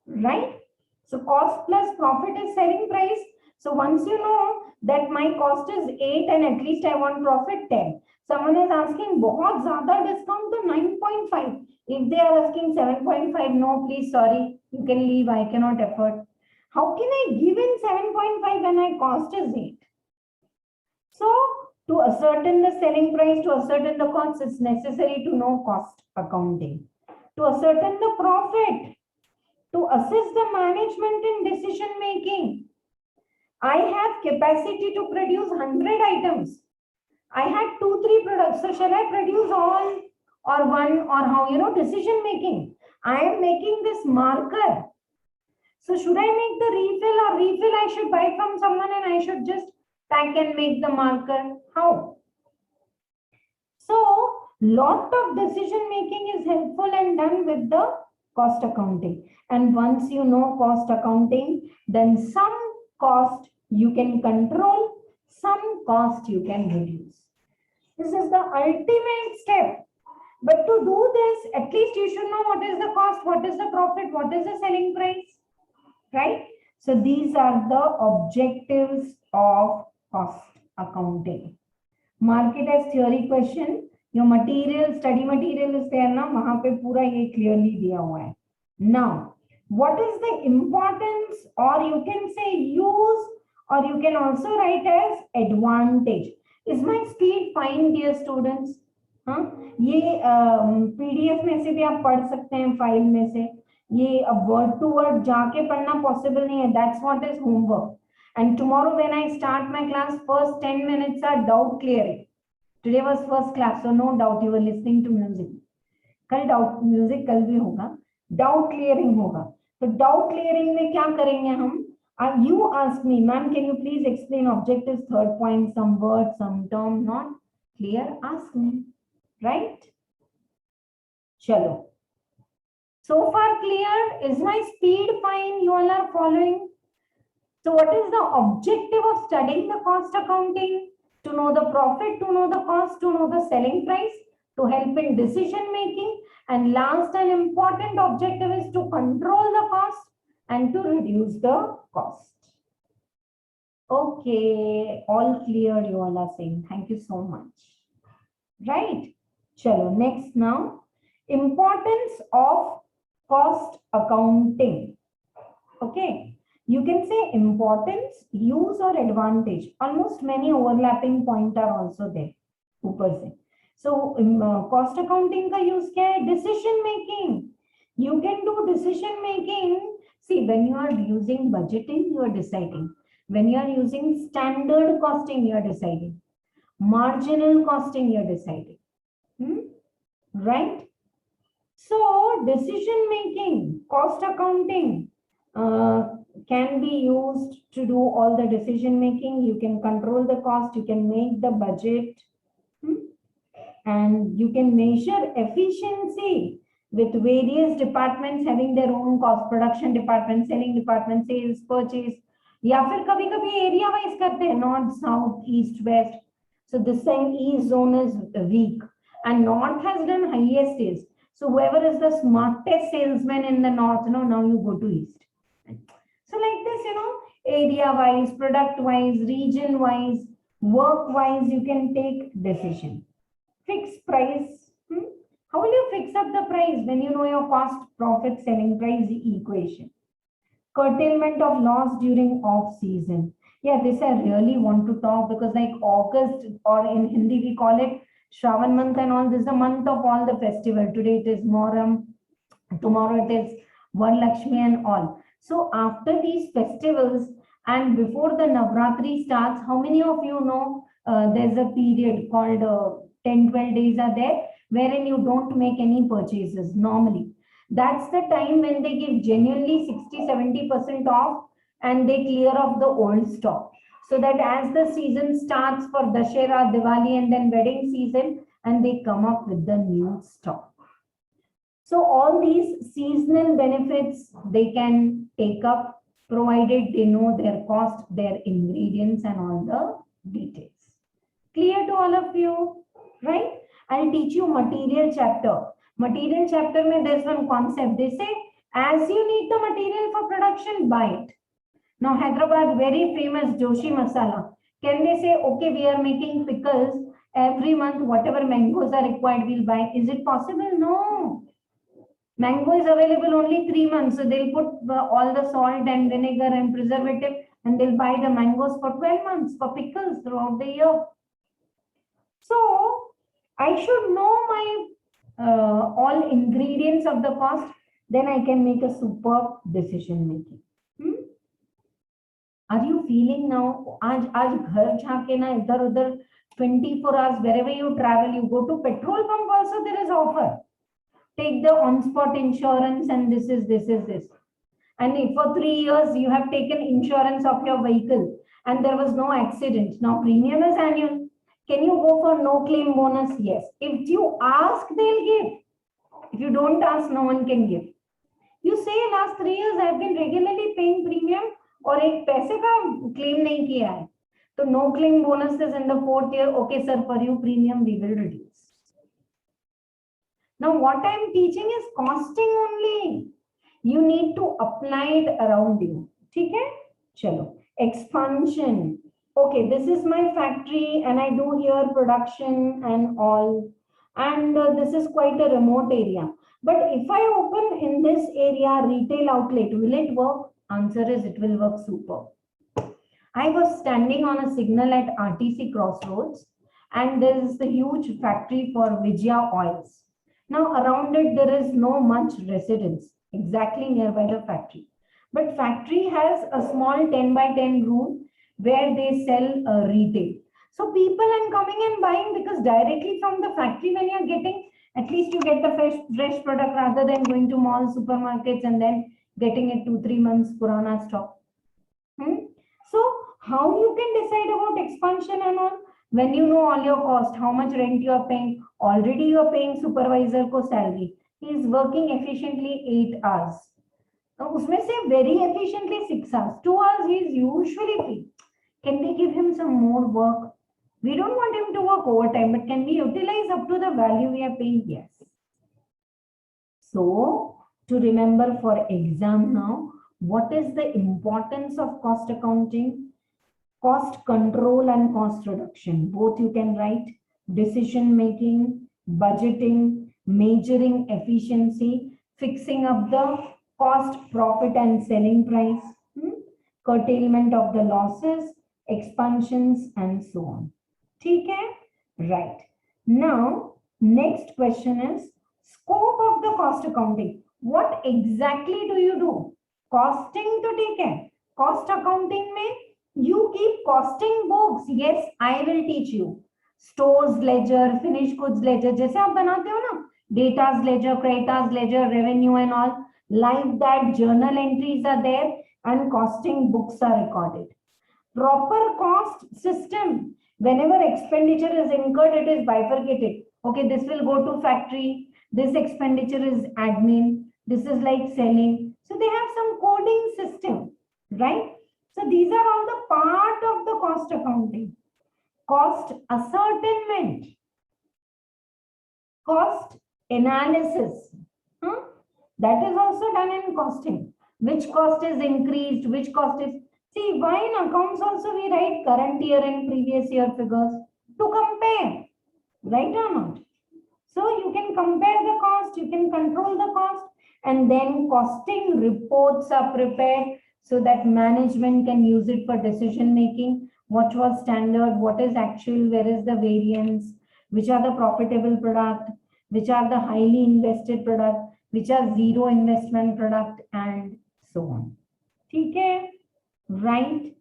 right? So cost plus profit is selling price. So once you know that my cost is 8 and at least I want profit 10. Someone is asking बहुत ज़्यादा discount तो 9.5. If they are asking 7.5, no, please, sorry, you can leave. I cannot afford. How can I give in 7.5 when my cost is 8? So to ascertain the selling price, to ascertain the cost, it's necessary to know cost accounting. To ascertain the profit, to assess the management in decision making. I have capacity to produce 100 items. I had 2-3 products. So shall I produce all or one, or how? Decision making. I am making this marker. So should I make the refill, or refill I should buy from someone and I should just pack and make the marker? How? So lot of decision making is helpful and done with the cost accounting. And once you know cost accounting, then some cost you can control, some cost you can reduce. This is the ultimate step. But to do this, at least you should know what is the cost, what is the profit, what is the selling price, right? So these are the objectives of cost accounting. Mark it as theory question. Your material, study material is there ना, वहाँ पे पूरा ये clearly दिया हुआ है. Now, what is the importance, or you can say use, or you can also write as advantage. Is my speed fine, dear students? हाँ, ये PDF में से भी आप पढ़ सकते हैं, फाइल में से. ये अब word to word जाके पढ़ना possible नहीं है. That's what is homework. And tomorrow when I start my class, first 10 minutes are doubt clearing. Today was first class, so no doubt you were listening to music. कल doubt music कल भी होगा. Doubt clearing होगा. तो doubt clearing में क्या करेंगे हम? You ask me, ma'am, can you please explain objectives, third point, some word, some term, not clear? Ask me, right? Chalo. So far clear? Is my speed fine? You all are following? So what is the objective of studying the cost accounting? To know the profit, to know the cost, to know the selling price, to help in decision making. And last and important objective is to control the cost and to reduce the cost. Okay, all clear, you all are saying. Thank you so much. Right? Chalo, next now. Importance of cost accounting. Okay. You can say importance, use, or advantage. Almost many overlapping points are also there. ऊपर से. So cost accounting का use क्या है? Decision making. You can do decision making. See, when you are using budgeting, you are deciding. When you are using standard costing, you are deciding. Marginal costing, you are deciding. Right? So decision making, cost accounting can be used to do all the decision making. You can control the cost, you can make the budget, and you can measure efficiency with various departments having their own cost. Production department, selling department, sales, purchase, या फिर कभी कभी area wise करते हैं, north, south, east, west. So this time east zone is weak and north has done highest sales. So whoever is the smartest salesman in the north, now you go to east. So like this, area wise, product wise, region wise, work wise, you can take decision. Fixed price. How will you fix up the price when you know your cost, profit, selling price equation? Curtailment of loss during off season. Yeah, this I really want to talk, because like August, or in Hindi we call it Shravan month and all, this is the month of all the festival. Today it is Moram, tomorrow it is Varalakshmi and all. So after these festivals and before the Navratri starts, how many of you know there's a period called 10-12 days are there wherein you don't make any purchases normally. That's the time when they give genuinely 60-70% off and they clear off the old stock. So that as the season starts for Dashera, Diwali and then wedding season, and they come up with the new stock. So all these seasonal benefits they can take up, provided they know their cost, their ingredients and all the details. Clear to all of you, right? I'll teach you material chapter. Material chapter mein there's one concept. They say, as you need the material for production, buy it. Now Hyderabad, very famous Joshi masala. Can they say, okay, we are making pickles. Every month, whatever mangoes are required, we'll buy. Is it possible? No. Mango is available only 3 months. So they'll put all the salt and vinegar and preservative, and they'll buy the mangoes for 12 months for pickles throughout the year. So I should know my all ingredients of the cost, then I can make a superb decision making. Are you feeling now? आज घर जाके ना इधर उधर 24 hours wherever you travel, you go to petrol pump also there is offer. Take the on-spot insurance and this. And if for 3 years you have taken insurance of your vehicle and there was no accident, now premium is annual. Can you go for no claim bonus? Yes. If you ask, they'll give. If you don't ask, no one can give. You say last 3 years I have been regularly paying premium और एक पैसे का claim नहीं किया है. So no claim bonuses in the 4th year. Okay, sir, for you premium we will reduce. Now what I am teaching is costing only. You need to apply it around you. ठीक है? चलो. Expansion. Okay, this is my factory and I do here production and all. And this is quite a remote area. But if I open in this area retail outlet, will it work? Answer is it will work super. I was standing on a signal at RTC Crossroads and there is a huge factory for Vijaya oils. Now around it there is no much residence exactly nearby the factory. But factory has a small 10 by 10 room where they sell retail. So people are coming and buying because directly from the factory when you're getting, at least you get the fresh product rather than going to malls, supermarkets and then getting it 2-3 months purana stock. So how you can decide about expansion and all? When you know all your cost, how much rent you are paying, already you are paying supervisor ko salary. He is working efficiently 8 hours. Now, usme se very efficiently 6 hours. 2 hours he is usually free. Can we give him some more work? We don't want him to work overtime, but can we utilize up to the value we are paying? Yes. So, to remember for exam now, what is the importance of cost accounting? Cost control and cost reduction. Both you can write. Decision making, budgeting, measuring efficiency, fixing up the cost, profit and selling price, curtailment of the losses, expansions and so on. Okay? Right. Now, next question is scope of the cost accounting. What exactly do you do? Costing to take care. Cost accounting mein you keep costing books. Yes, I will teach you. Stores ledger, finished goods ledger. जैसे आप बनाते हो ना, data's ledger, credita's ledger, revenue and all. Like that, journal entries are there and costing books are recorded. Proper cost system. Whenever expenditure is incurred, it is bifurcated. Okay, this will go to factory. This expenditure is admin. This is like selling. So they have some coding system, right? So these are all the part of the cost accounting. Cost ascertainment. Cost analysis. That is also done in costing. Which cost is increased, which cost is... See, why in accounts also we write current year and previous year figures to compare, right or not? So you can compare the cost, you can control the cost, and then costing reports are prepared so that management can use it for decision making. What was standard, what is actual, where is the variance, which are the profitable product, which are the highly invested product, which are zero investment product, and so on. Okay? Right?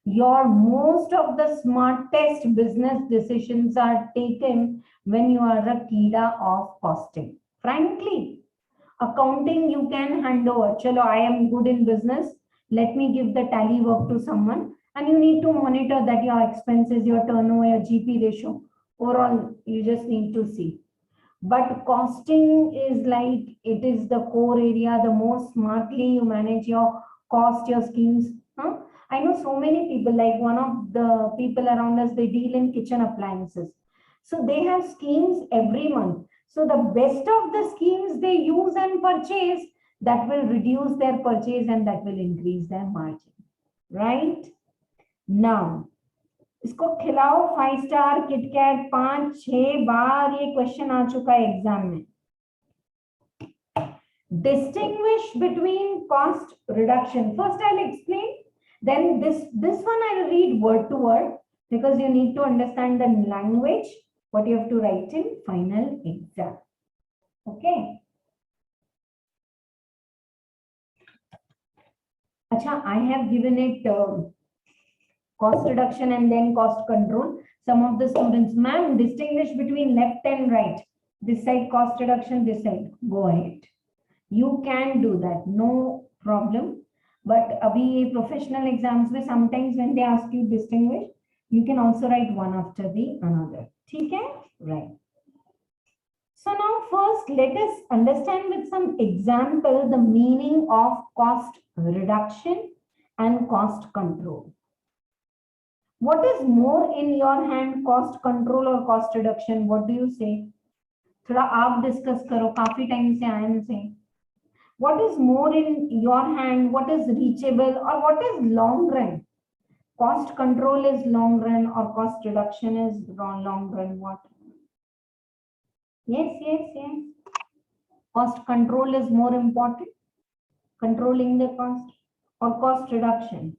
Your most of the smartest business decisions are taken when you are a kida of costing. Frankly, accounting you can hand over. Chalo, I am good in business. Let me give the tally work to someone. And you need to monitor that your expenses, your turnover, your GP ratio, overall, you just need to see. But costing is like, it is the core area, the more smartly you manage your cost, your schemes. I know so many people, like one of the people around us, they deal in kitchen appliances. So they have schemes every month. So the best of the schemes they use and purchase, that will reduce their purchase and that will increase their margin. Right? Now, इसको खिलाओ 5 star KitKat 5-6 बार ये question आ चुका है exam में. Distinguish between cost reduction. First I'll explain, then this one I'll read word to word because you need to understand the language what you have to write in final exam. Okay. Acha, I have given it cost reduction and then cost control. Some of the students, ma'am, distinguish between left and right. This side cost reduction, this side. Go ahead. You can do that, no problem. But abhi professional exams में sometimes when they ask you distinguish, you can also write one after the another. ठीक है? Right. So now first let us understand with some example the meaning of cost reduction and cost control. What is more in your hand, cost control or cost reduction? What do you say? थोड़ा आप discuss करो, काफी time से I am saying. What is more in your hand? What is reachable or what is long run? Cost control is long run or cost reduction is long run. What? Yes. Cost control is more important. Controlling the cost or cost reduction.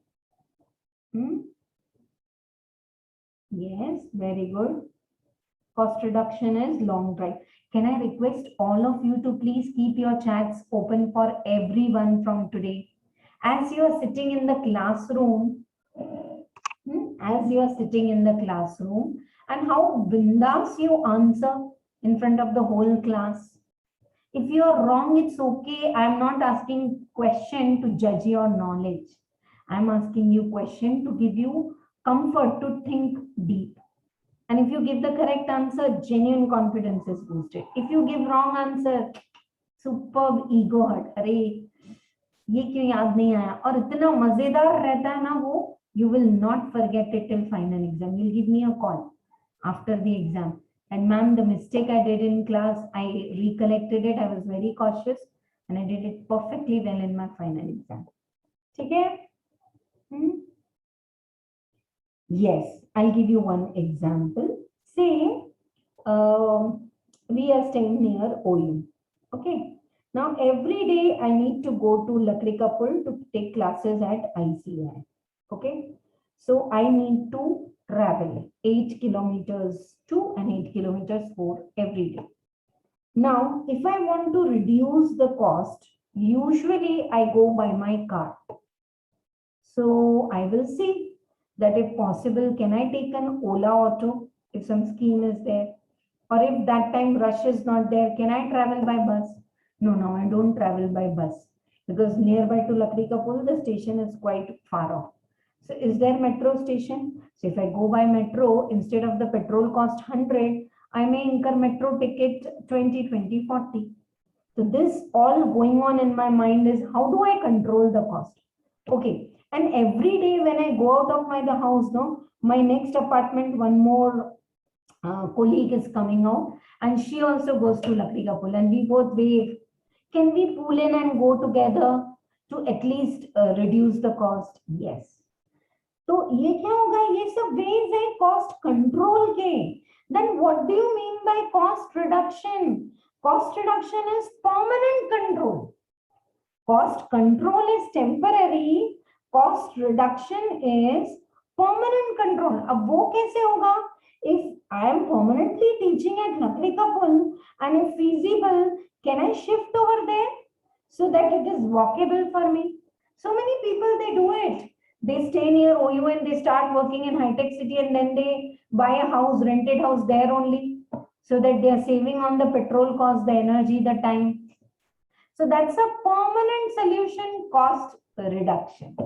Yes, very good. Cost reduction is long run. Can I request all of you to please keep your chats open for everyone from today? As you are sitting in the classroom, and how bindas you answer in front of the whole class. If you are wrong, it's okay. I'm not asking question to judge your knowledge. I'm asking you question to give you comfort to think deep. And if you give the correct answer, genuine confidence is boosted. If you give wrong answer, superb ego hurt. अरे ये क्यों याद नहीं आया? और इतना मजेदार रहता है ना वो, you will not forget it till final exam. You'll give me a call after the exam. And ma'am, the mistake I did in class, I recollected it. I was very cautious and I did it perfectly well in my final exam. ठीक है? Yes, I'll give you one example. Say we are staying near OU. Okay. Now every day I need to go to Lakhrikapul to take classes at ICI. Okay. So I need to travel 8 kilometers to and 8 kilometers for every day. Now, if I want to reduce the cost, usually I go by my car. So I will see that if possible, can I take an Ola auto if some scheme is there? Or if that time rush is not there, can I travel by bus? No, I don't travel by bus because nearby to Lakhrikapul, the station is quite far off. So is there metro station? So if I go by metro, instead of the petrol cost 100, I may incur metro ticket 20, 40. So this all going on in my mind is how do I control the cost? Okay. And every day when I go out of the house, no, my next apartment, one more colleague is coming out and she also goes to Lakhrikapul and we both wave. Can we pull in and go together to at least reduce the cost? Yes. तो ये क्या होगा? ये सब ways है cost control के. Then what do you mean by cost reduction? Cost reduction is permanent control. Cost control is temporary. Cost reduction is permanent control. अब वो कैसे होगा? If I am permanently teaching at Lakhrikapul and if feasible, can I shift over there so that it is walkable for me? So many people, they do it. They stay near OU and they start working in high-tech city and then they buy a house, rented house there only so that they are saving on the petrol cost, the energy, the time. So that's a permanent solution, cost reduction.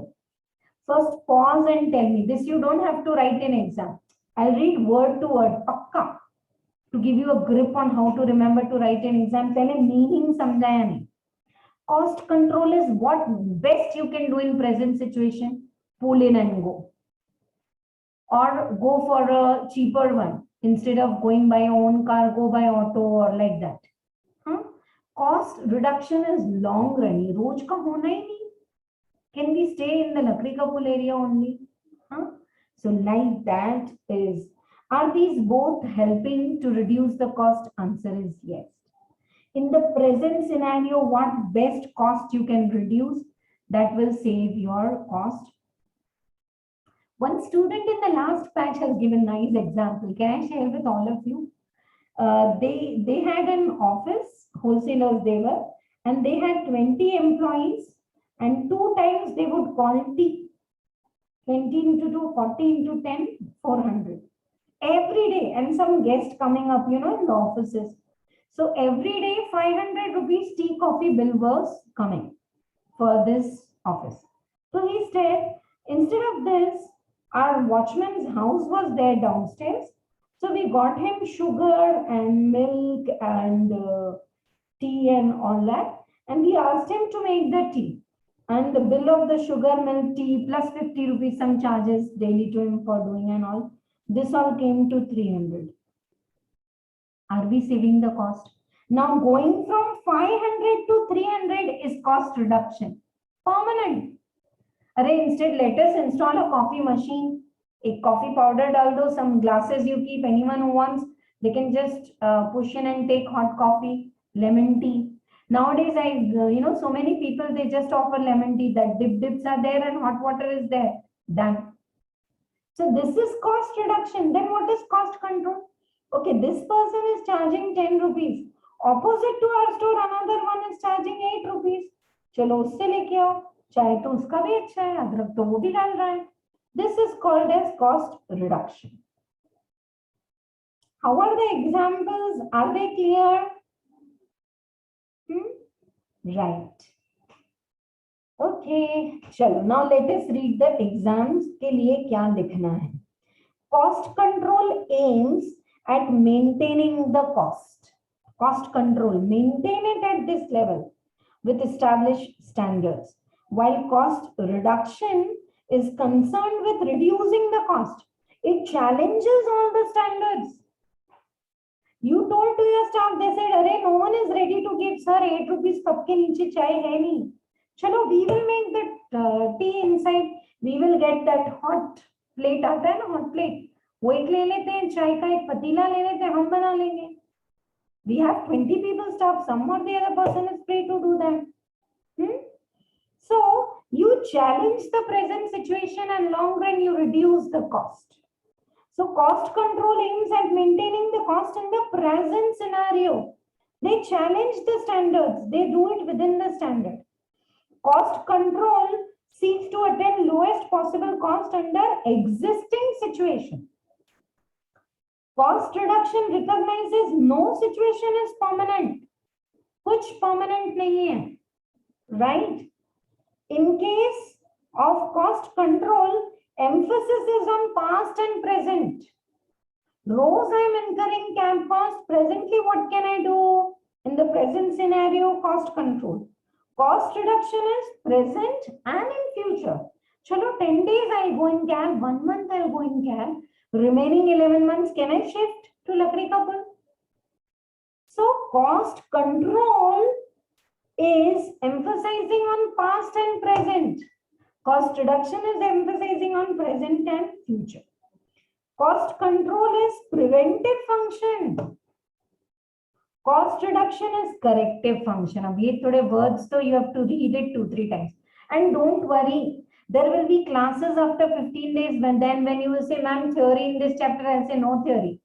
First, pause and tell me. This you don't have to write in exam. I'll read word to word, pakka, to give you a grip on how to remember to write in exam. Pehle meaning samjhaya nahi. Cost control is what best you can do in present situation. Pull in and go. Or go for a cheaper one. Instead of going by your own car, go by auto or like that. Cost reduction is long run. Roj ka hona hi nahi. Can we stay in the Lakhrikapul area only? So like that is, are these both helping to reduce the cost? Answer is yes. In the present scenario, what best cost you can reduce that will save your cost? One student in the last batch has given nice example. Can I share with all of you? They had an office, wholesalers they were, and they had 20 employees, and 2 times they would call tea. 20 into 2, 40 into 10, 400. Every day, and some guest coming up, in the offices. So every day, 500 rupees tea coffee bill was coming for this office. So he said, instead of this, our watchman's house was there downstairs. So we got him sugar and milk and tea and all that. And we asked him to make the tea. And the bill of the sugar, milk, tea, plus 50 rupees, some charges daily to him for doing and all. This all came to 300. Are we saving the cost? Now going from 500 to 300 is cost reduction. Permanent. Instead, let us install a coffee machine. A coffee powder dal do, some glasses you keep. Anyone who wants, they can just push in and take hot coffee, lemon tea. Nowadays, so many people, they just offer lemon tea. That dips are there and hot water is there. Done. So this is cost reduction. Then what is cost control? Okay, this person is charging 10 rupees. Opposite to our store, another one is charging 8 rupees. चलो उससे लेके आओ, चाय तो उसका भी अच्छा है, अदरक तो वो भी डाल रहा है. This is called as cost reduction. How are the examples? Are they clear? Right. Okay, चलो now let us read the exams के लिए क्या लिखना है. Cost control aims at maintaining the cost. Cost control, maintain it at this level with established standards. While cost reduction is concerned with reducing the cost, it challenges all the standards. You told to your staff, they said, "Arey, no one is ready to give sir 8 rupees cup के नीचे चाय है नहीं. चलो, we will make that tea inside. We will get that hot plate आता है ना, hot plate. वो एक ले लेते हैं, चाय का एक पतीला ले लेते हैं, हम बना लेंगे. We have 20 people staff. Some or the other person is free to do that. So you challenge the present situation and long run you reduce the cost. So cost control aims at maintaining the cost in the present scenario. They challenge the standards. They do it within the standard. Cost control seeks to attain lowest possible cost under existing situation. Cost reduction recognizes no situation is permanent. कुछ permanent नहीं है, right? In case of cost control, emphasis is on past and present. Rose, I am incurring camp cost. Presently, what can I do? In the present scenario, cost control. Cost reduction is present and in future. Chalo, 10 days I'll go in cab, 1 month I'll go in cab. Remaining 11 months, can I shift to Lakri Kapul? So, cost control is emphasizing on past and present. Cost reduction is emphasizing on present and future. Cost control is preventive function. Cost reduction is corrective function. अब ये थोड़े words तो you have to read it 2-3 times. And don't worry, there will be classes after 15 days. When you will say, ma'am, theory in this chapter, I'll say no theory.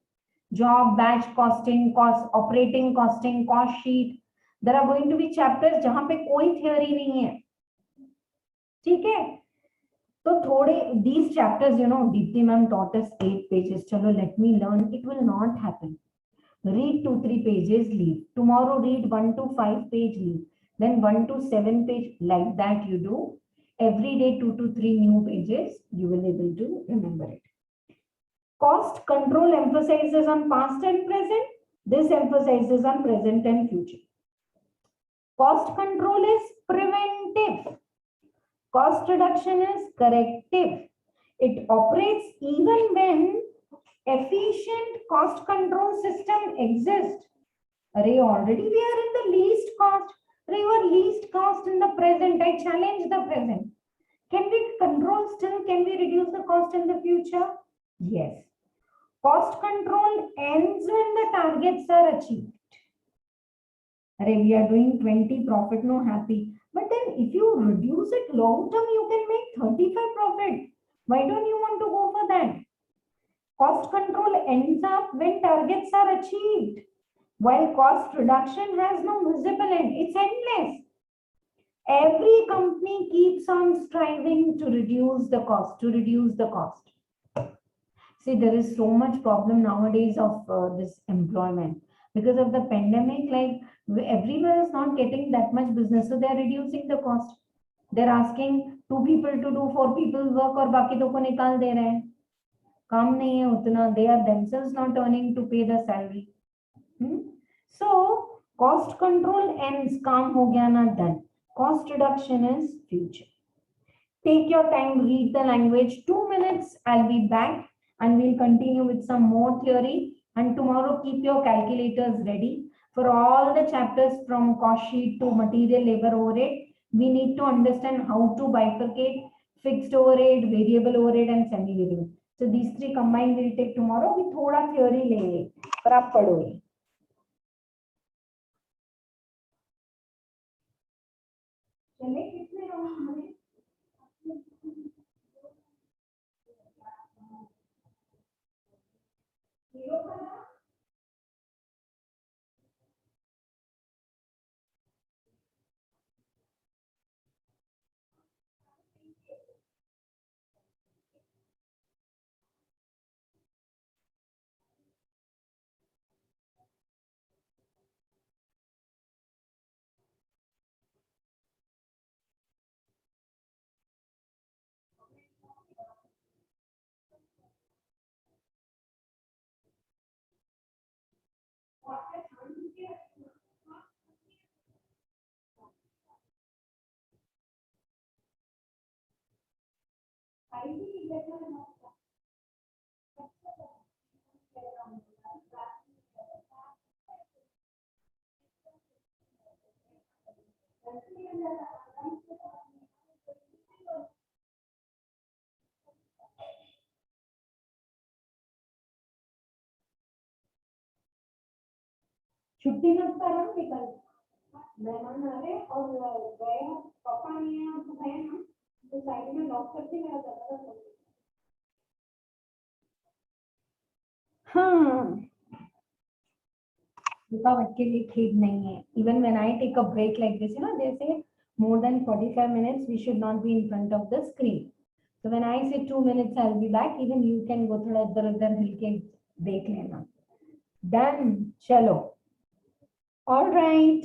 Job, batch costing, cost, operating costing, cost sheet. There are going to be chapters जहाँ पे कोई theory नहीं है. ठीक है? तो थोड़े these chapters, Deepti ma'am taught us 8 pages. चलो, let me learn. It will not happen. Read 2-3 pages, leave. Tomorrow read 1 to 5 page, leave. Then 1 to 7 page, like that you do. Every day 2 to 3 new pages, you will be able to remember it. Cost control emphasizes on past and present. This emphasizes on present and future. Cost control is preventive. Cost reduction is corrective. It operates even when efficient cost control system exists. Already we are in the least cost. You are least cost in the present. I challenge the present. Can we control still? Can we reduce the cost? cost in the future? Yes. Cost control ends when the targets are achieved. We are doing 20 profit, no happy. But then if you reduce it long term, you can make 35 profit. Why don't you want to go for that? Cost control ends up when targets are achieved, while cost reduction has no visible end. It's endless. Every company keeps on striving to reduce the cost, See, there is so much problem nowadays of this employment. Because of the pandemic, like everyone is not getting that much business, so they are reducing the cost. They're asking 2 people to do 4 people's work और बाकी तो को निकाल दे रहे हैं. काम नहीं है उतना. They are themselves not earning to pay the salary. So cost control ends. काम हो गया ना, done. Cost reduction is future. Take your time, read the language. 2 minutes, I'll be back and we'll continue with some more theory. And tomorrow, keep your calculators ready. For all the chapters from cost sheet to material labor overhead, we need to understand how to bifurcate fixed overhead, variable overhead, and semi-variable. So these 3 combined we'll take tomorrow. We thoda theory लेंगे, पर आप पढ़ोगे. चले कितने round हमें? छुट्टी मत करो, निकल. मेहमान आ रहे और गए, पापा नहीं है तो गए ना, तो साइड में लॉक करके मेरा दरवाजा खोल. हाँ, बच्चे के ठीक नहीं है. Even when I take a break like this, they say more than 45 minutes we should not be in front of the screen. So when I say 2 minutes I'll be back, even you can go थोड़ा इधर-उधर हिल के देख लेना. Done. चलो. All right.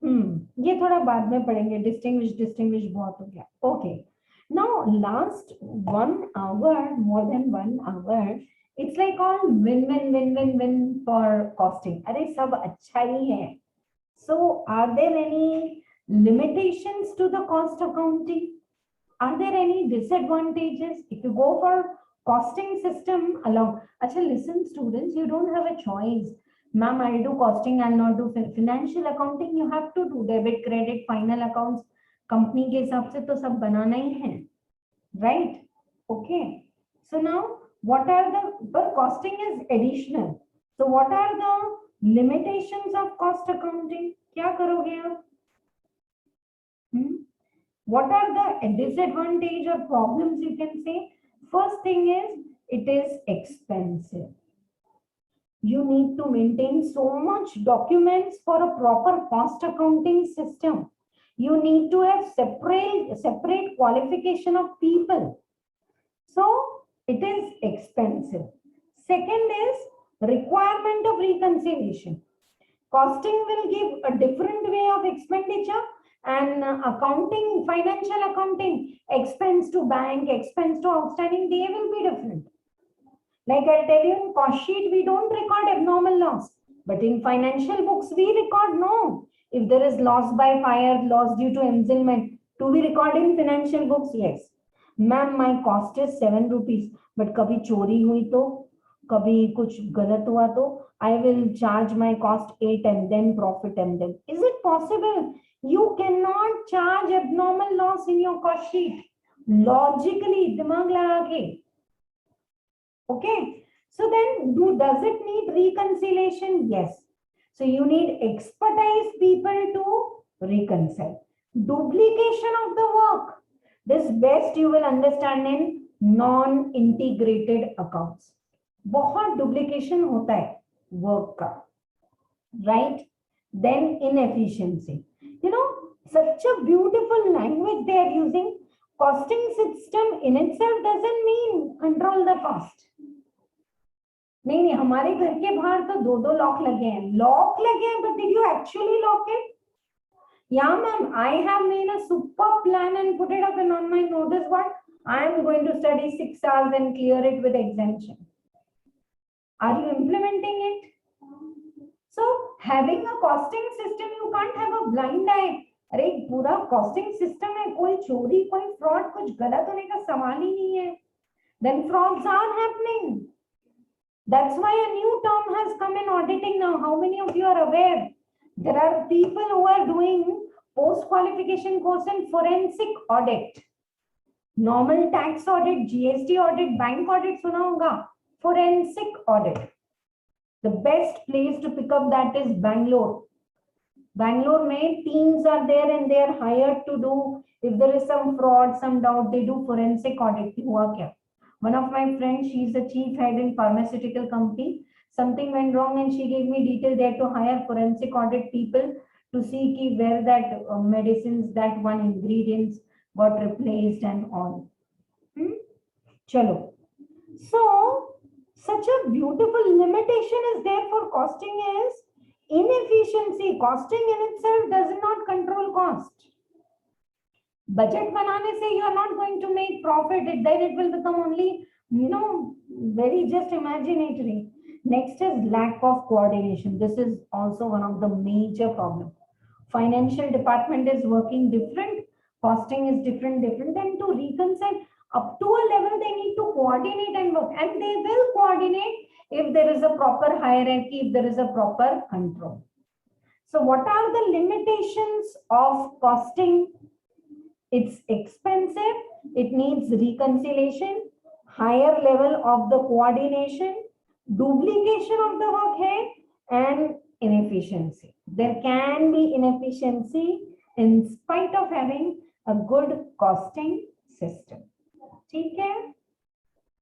ये थोड़ा बाद में पढ़ेंगे. Distinguish बहुत हो गया. Okay. Now last 1 hour, more than 1 hour, it's like all win for costing. अरे सब अच्छा ही है. So are there any limitations to the cost accounting? Are there any disadvantages if you go for costing system along? अच्छा, listen students, you don't have a choice. Ma'am, I'll do costing, I'll not do financial accounting. You have to do debit, credit, final accounts. Company के हिसाब से तो सब बनाना ही है, right? Okay. So now, what are the? But costing is additional. So what are the limitations of cost accounting? क्या करोगे आप? What are the disadvantage or problems you can say? First thing is it is expensive. You need to maintain so much documents for a proper cost accounting system. You need to have separate qualification of people. So it is expensive. Second is requirement of reconciliation. Costing will give a different way of expenditure, and accounting, financial accounting, expense to bank, expense to outstanding, they will be different. Like I'll tell you, in cost sheet, we don't record abnormal loss. But in financial books, we record no. If there is loss by fire, loss due to embezzlement, to be recorded in financial books, yes. Ma'am, my cost is 7 rupees. But kabhi chori hui to, kabhi kuch galat hua to, I will charge my cost 8 and then profit and then. Is it possible? You cannot charge abnormal loss in your cost sheet. logically, दिमाग लगा के. Okay. So then, does it need reconciliation? Yes. So you need expertise people to reconcile. Duplication of the work. This best you will understand in non-integrated accounts. बहुत duplication होता है work का, right? Then inefficiency. You know, such a beautiful language they are using. Costing system in itself doesn't mean control the cost. नहीं, हमारे घर के बाहर तो दो लॉक लगे हैं, but did you actually lock it? Yeah, ma'am, I have made a super plan and put it up and on my notice board. I am going to study 6 hours and clear it with exemption. Are you implementing it? So having a costing system, you can't have a blind eye. अरे पूरा costing system है, कोई चोरी, कोई fraud, कुछ गलत होने का सवाल ही नहीं है. Then frauds are happening. That's why a new term has come in auditing now. How many of you are aware? There are people who are doing post-qualification course in forensic audit. Normal tax audit, GST audit, bank audit, suna hoga. Forensic audit. The best place to pick up that is Bangalore. Bangalore mein teams are there and they are hired to do, if there is some fraud, some doubt, they do forensic audit. Hua kya? One of my friends, she's a chief head in pharmaceutical company. Something went wrong and she gave me detail there to hire forensic audit people to see where that medicines, that one ingredients got replaced and all. Chalo. So, such a beautiful limitation is there for costing is inefficiency. Costing in itself does not control cost. Budget banane se you are not going to make profit, then it will become only, very just imaginary. Next is lack of coordination. This is also one of the major problems. Financial department is working different, costing is different, and to reconcile up to a level they need to coordinate and work, and they will coordinate if there is a proper hierarchy, if there is a proper control. So what are the limitations of costing? It's expensive, it needs reconciliation, higher level of the coordination, duplication of the work head, and inefficiency. There can be inefficiency in spite of having a good costing system.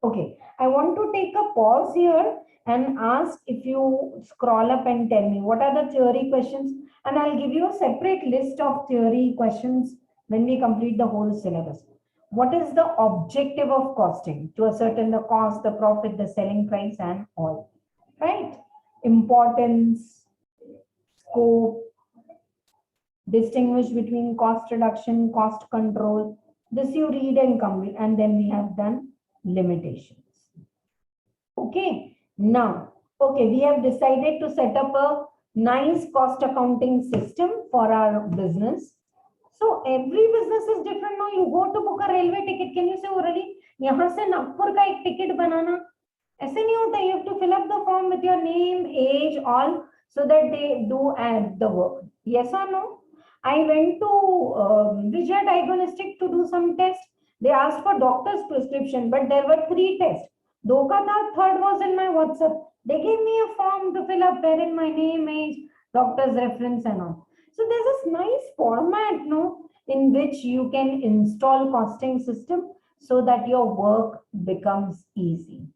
Okay, I want to take a pause here and ask if you scroll up and tell me what are the theory questions, and I'll give you a separate list of theory questions when we complete the whole syllabus. What is the objective of costing? To ascertain the cost, the profit, the selling price, and all. Right? Importance, scope, distinguish between cost reduction, cost control. This you read and complete, and then we have done limitations. Okay. Now, we have decided to set up a nice cost accounting system for our business. So every business is different. Now you go to book a railway ticket. Can you say orally? यहाँ से नागपुर का एक ticket बनाना. ऐसे नहीं होता. You have to fill up the form with your name, age, all, so that they do add the work. Yes or no? I went to Vijay Diagnostic to do some tests. They asked for doctor's prescription, but there were 3 tests. 2 का था, third was in my WhatsApp. They gave me a form to fill up wherein my name, age, doctor's reference and all. So there's this nice format, in which you can install costing system so that your work becomes easy.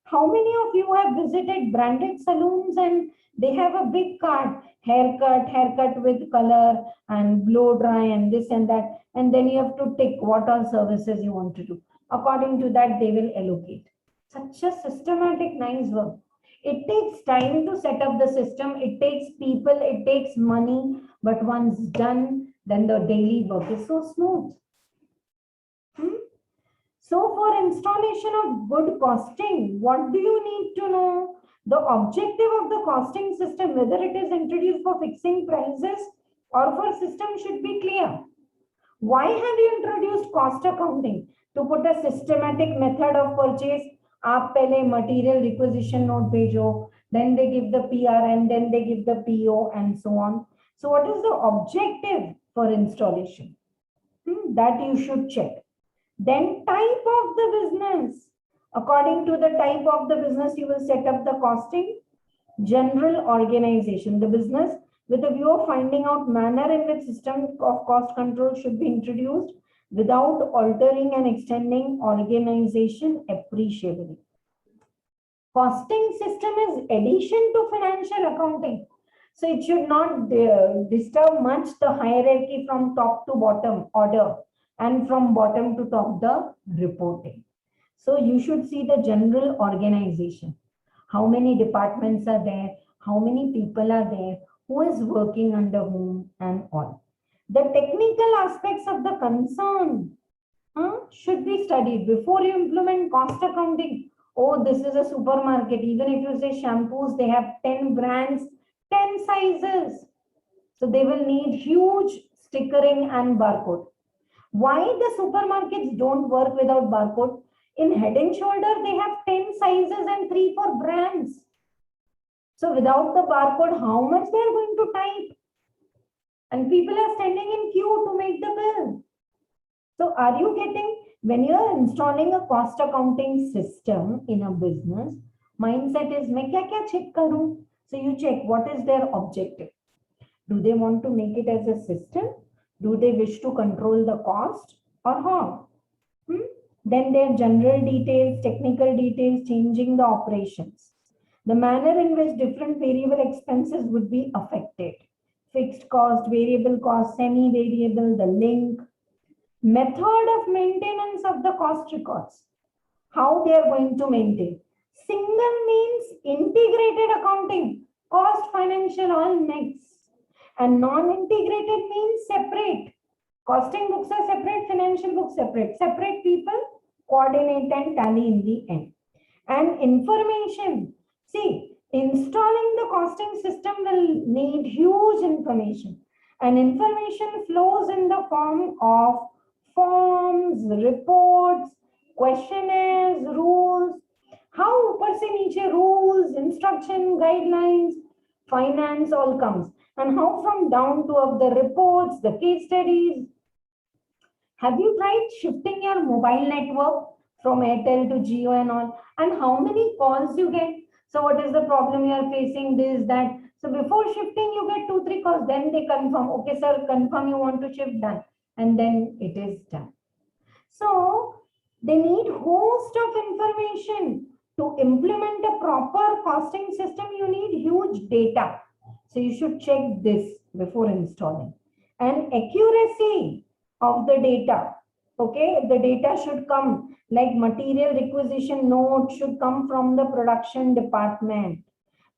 How many of you have visited branded salons and they have a big card, haircut with color and blow dry and this and that, and then you have to tick what all services you want to do. According to that, they will allocate. Such a systematic, nice work. It takes time to set up the system. It takes people, it takes money, but once done, then the daily work is so smooth. So for installation of good costing, what do you need to know? The objective of the costing system, whether it is introduced for fixing prices or for system, should be clear. Why have you introduced cost accounting? To put a systematic method of purchase. आप पहले material requisition note भेजो, then they give the PRN, then they give the PO and so on. So what is the objective for installation? That you should check. Then type of the business. According to the type of the business, you will set up the costing. General organization, the business with a view of finding out manner in which system of cost control should be introduced without altering and extending organization appreciably. Costing system is addition to financial accounting. So it should not disturb much the hierarchy from top to bottom order and from bottom to top the reporting. So you should see the general organization. How many departments are there? How many people are there? Who is working under whom and all. The technical aspects of the concern should be studied before you implement cost accounting. Oh, this is a supermarket. Even if you say shampoos, they have 10 brands, 10 sizes. So they will need huge stickering and barcode. Why the supermarkets don't work without barcode? In Head and Shoulder, they have 10 sizes and 3 for brands. So without the barcode, how much they are going to type? And people are standing in queue to make the bill. So are you getting, when you are installing a cost accounting system in a business, mindset is, मैं क्या check करूं? So you check what is their objective. Do they want to make it as a system? Do they wish to control the cost or how? Then their general details, technical details, changing the operations. The manner in which different variable expenses would be affected. Fixed cost, variable cost, semi-variable, the link. Method of maintenance of the cost records. How they are going to maintain. Single means integrated accounting. Cost, financial, all mix. And non-integrated means separate. Costing books are separate, financial books separate. Separate people, coordinate and tally in the end. And information. See, installing the costing system will need huge information. And information flows in the form of forms, reports, questionnaires, rules. How ऊपर से नीचे rules, instruction, guidelines, finance all comes. And how from down to up the reports, the case studies. Have you tried shifting your mobile network from Airtel to Jio and all? And how many calls you get? So what is the problem you are facing? This, that. So before shifting, you get 2-3 calls. Then they confirm. Okay, sir, confirm you want to shift, done. And then it is done. So they need host of information. To implement a proper costing system, you need huge data. So you should check this before installing. And accuracy of the data. Okay, the data should come like material requisition note should come from the production department.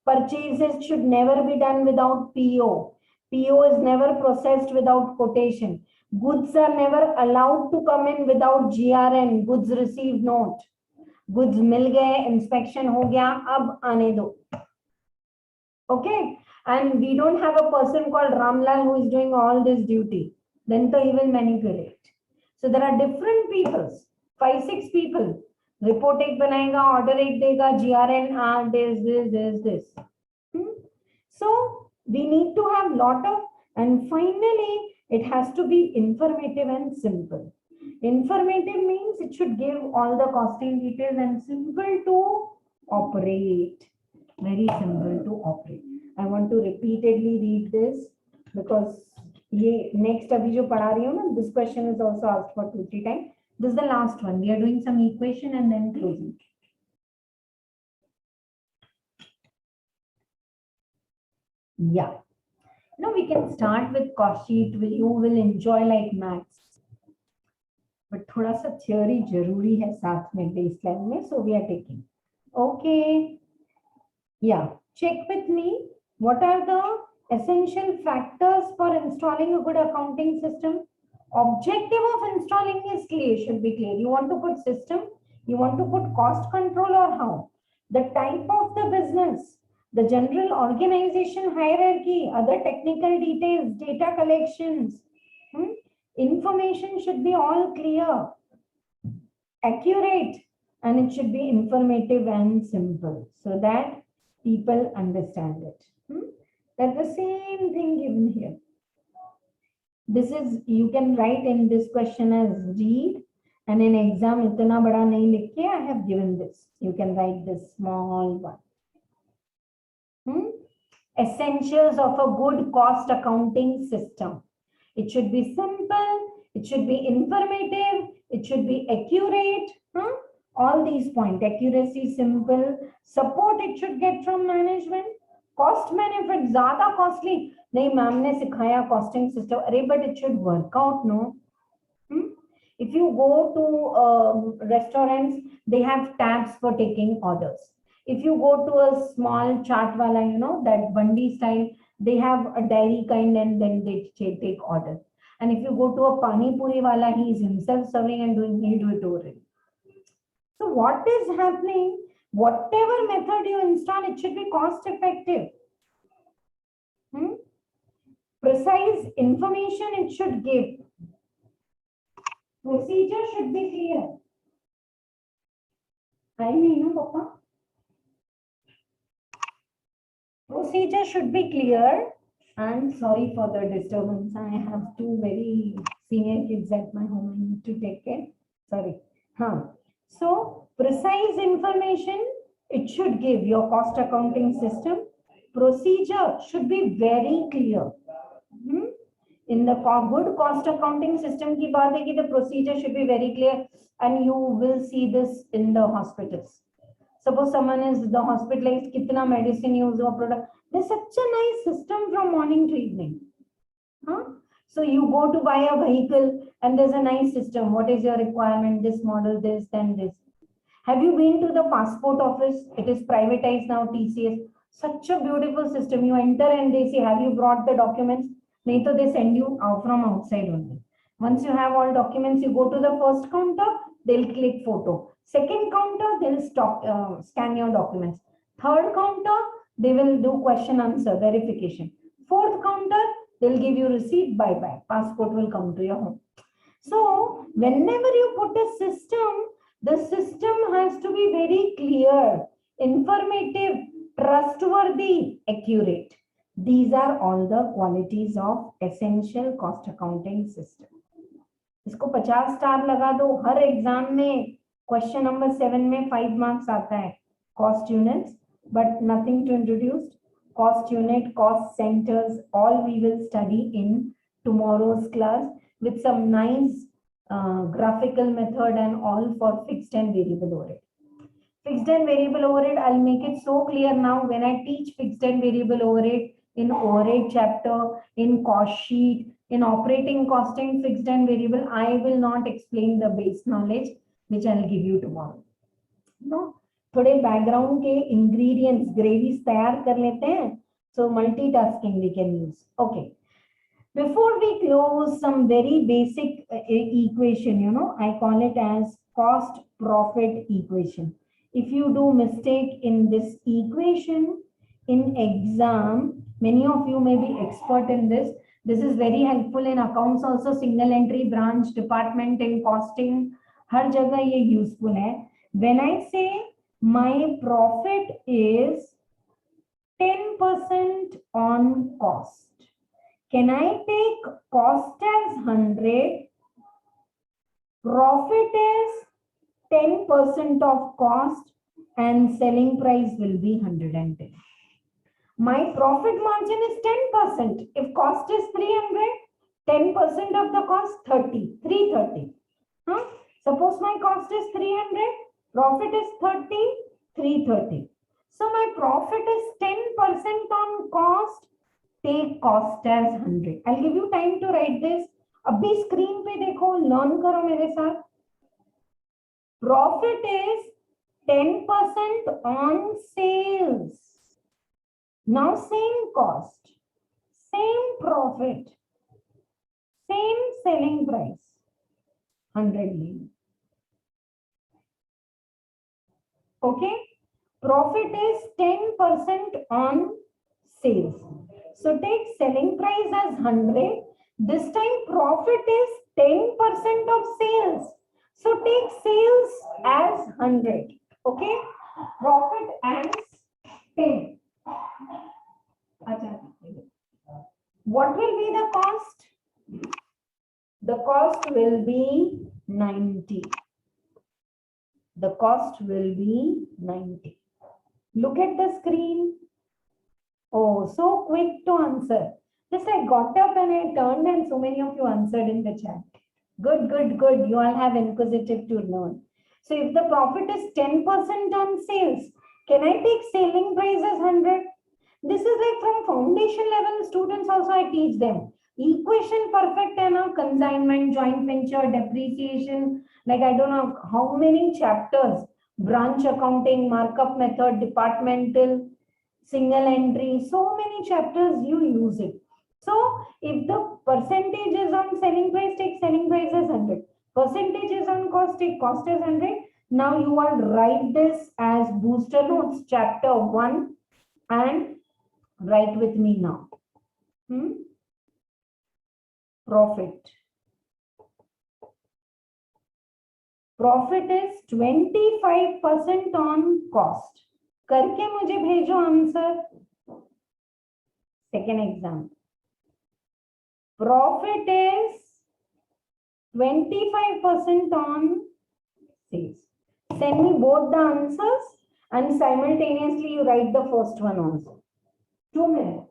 Purchases should never be done without PO. PO is never processed without quotation. Goods are never allowed to come in without GRN, goods received note. Goods मिल गए, inspection हो गया, अब आने दो. Okay, and we don't have a person called Ramlal who is doing all this duty. Then he will manipulate. So there are different people, 5-6 people. Report एक बनाएगा, order एक देगा, GRN, this. So we need to have lot of, and finally it has to be informative and simple. Informative means it should give all the costing details and simple to operate. Very simple to operate. I want to repeatedly read this because next abhi jo padha rahi hu na, this question is also asked for 2-3 times. This is the last one. We are doing some equation and then closing. Yeah. Now we can start with cost sheet. You will enjoy like maths. But thoda sa theory jaruri hai saath mein baseline mein, so we are taking. Okay. Yeah. Check with me. What are the essential factors for installing a good accounting system? Objective of installing is clear, should be clear. You want to put system, you want to put cost control or how? The type of the business, the general organization hierarchy, other technical details, data collections. Information should be all clear, accurate, and it should be informative and simple so that people understand it. That's the same thing given here. This is, you can write in this question as read And in exam, इतना बड़ा नहीं लिख के, I have given this. You can write this small one. Essentials of a good cost accounting system. It should be simple. It should be informative. It should be accurate. All these points: accuracy, simple, support it should get from management. Cost benefit, ज़्यादा costly नहीं, ma'am ने सिखाया costing system, अरे but it should work out, no? If you go to restaurants, they have tabs for taking orders. If you go to a small chaat wala, you know, that bandi style, they have a dairy kind and then they take order. And if you go to a pani puri wala, he is himself serving and doing it already. So what is happening? Whatever method you install, it should be cost effective. Precise information it should give. Procedure should be clear. I mean, Papa. Procedure should be clear. And sorry for the disturbance. I have two very senior kids at my home. I need to take care. Sorry. So precise information it should give your cost accounting system. Procedure should be very clear. In the good cost accounting system ki baat hai ki the procedure should be very clear, and you will see this in the hospitals. Suppose someone is the hospitalized, kitna medicine use or product. There's such a nice system from morning to evening. So you go to buy a vehicle and there's a nice system. What is your requirement? This model, this, then this. Have you been to the passport office? It is privatized now, TCS. Such a beautiful system. You enter and they say, have you brought the documents? Nahi to they send you out from outside only. Once you have all documents, you go to the first counter, they'll click photo. Second counter, they'll scan your documents. Third counter, they will do question answer verification. Fourth counter, they'll give you receipt, bye-bye. Passport will come to your home. So whenever you put a system, the system has to be very clear, informative, trustworthy, accurate. These are all the qualities of essential cost accounting system. इसको 50 star लगा दो, हर exam में question number 7 में 5 marks आता है. Cost units, but nothing to introduce. Cost unit, cost centers, all we will study in tomorrow's class with some nice graphical method and all for fixed and variable overhead. Fixed and variable overhead, I'll make it so clear now when I teach fixed and variable overhead in overhead chapter, in cost sheet, in operating costing, fixed and variable, I will not explain the base knowledge which I'll give you tomorrow. No, थोड़े background के ingredients gravies तैयार कर लेते हैं. So multitasking we can use. Okay. Before we close, some very basic equation, you know, I call it as cost profit equation. If you do mistake in this equation in exam, many of you may be expert in this. This is very helpful in accounts also, single entry, branch, department, in costing. हर जगह ये useful है. When I say my profit is 10% on cost, can I take cost as 100? Profit is 10% of cost and selling price will be 110. My profit margin is 10%. If cost is 300, 10% of the cost 330. Suppose my cost is 300, profit is 30, 330. So my profit is 10% on cost. Take cost as 100. I'll give you time to write this. अभी screen पे देखो, learn करो मेरे साथ. Profit is 10% on sales. Now same cost, same profit, same selling price, 100. Okay, profit is 10% on sales. So take selling price as 100. This time profit is 10% of sales. So take sales as 100. Okay, profit as 10. What will be the cost? The cost will be 90. The cost will be 90. Look at the screen. Oh, so quick to answer. Just I got up and I turned and so many of you answered in the chat. Good, good, good. You all have inquisitive to learn. So if the profit is 10% on sales, can I take selling price as 100? This is like from foundation level students also I teach them. Equation perfect and consignment, joint venture, depreciation, like I don't know how many chapters, branch accounting, markup method, departmental, single entry, so many chapters you use it. So if the percentage is on selling price, take selling price as 100. Percentage is on cost, take cost as 100. Now you will write this as booster notes, chapter 1, and write with me now. Profit. Profit is 25% on cost. करके मुझे भेजो answer. Second example. Profit is 25% on sales. Send me both the answers and simultaneously you write the first one also. 2 minutes.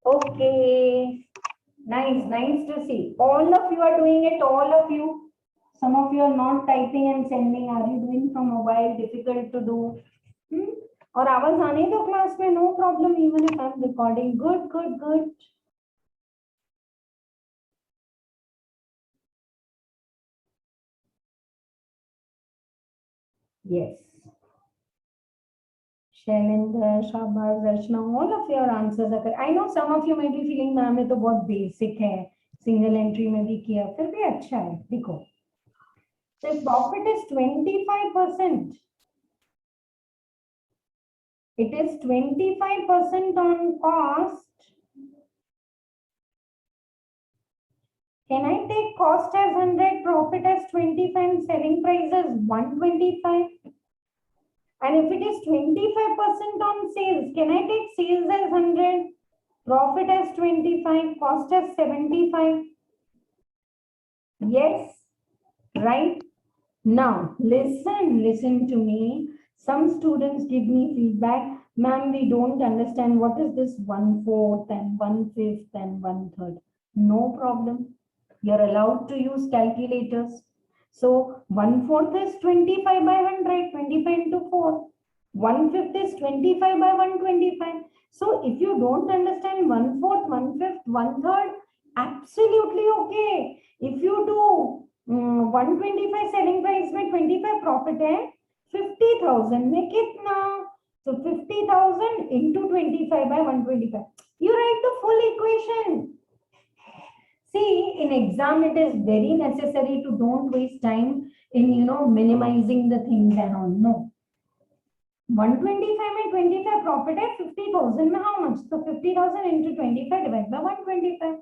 Okay, nice to see. All of you are doing it, all of you. Some of you are not typing and sending. Are you doing from mobile? Difficult to do. और आवाज आने दो class में, no problem even if I'm recording. Good. Yes. Shailendra, Shabaz, Archana, all of your answers are correct. I know some of you may be feeling ma'am ये तो बहुत basic है, single entry में भी किया, फिर भी अच्छा है, देखो. The profit is 25%. It is 25% on cost. Can I take cost as 100, profit as 25, and selling price as 125? And if it is 25% on sales, can I take sales as 100, profit as 25, cost as 75? Yes, right? Now, listen to me. Some students give me feedback. Ma'am, we don't understand what is this 1/4 and 1/5 and 1/3. No problem. You're allowed to use calculators. So 1/4 is 25 by 100, 25 into 4. 1/5 is 25 by 125. So if you don't understand 1/4, 1/5, 1/3, absolutely okay. If you do 125 selling price में 25 profit है, 50,000 में कितना? So 50,000 into 25 by 125. You write the full equation. See, in exam it is very necessary to don't waste time in minimizing the things and all. No. 125 में 25 profit है, 50,000 में how much? So 50,000 into 25 divided by 125.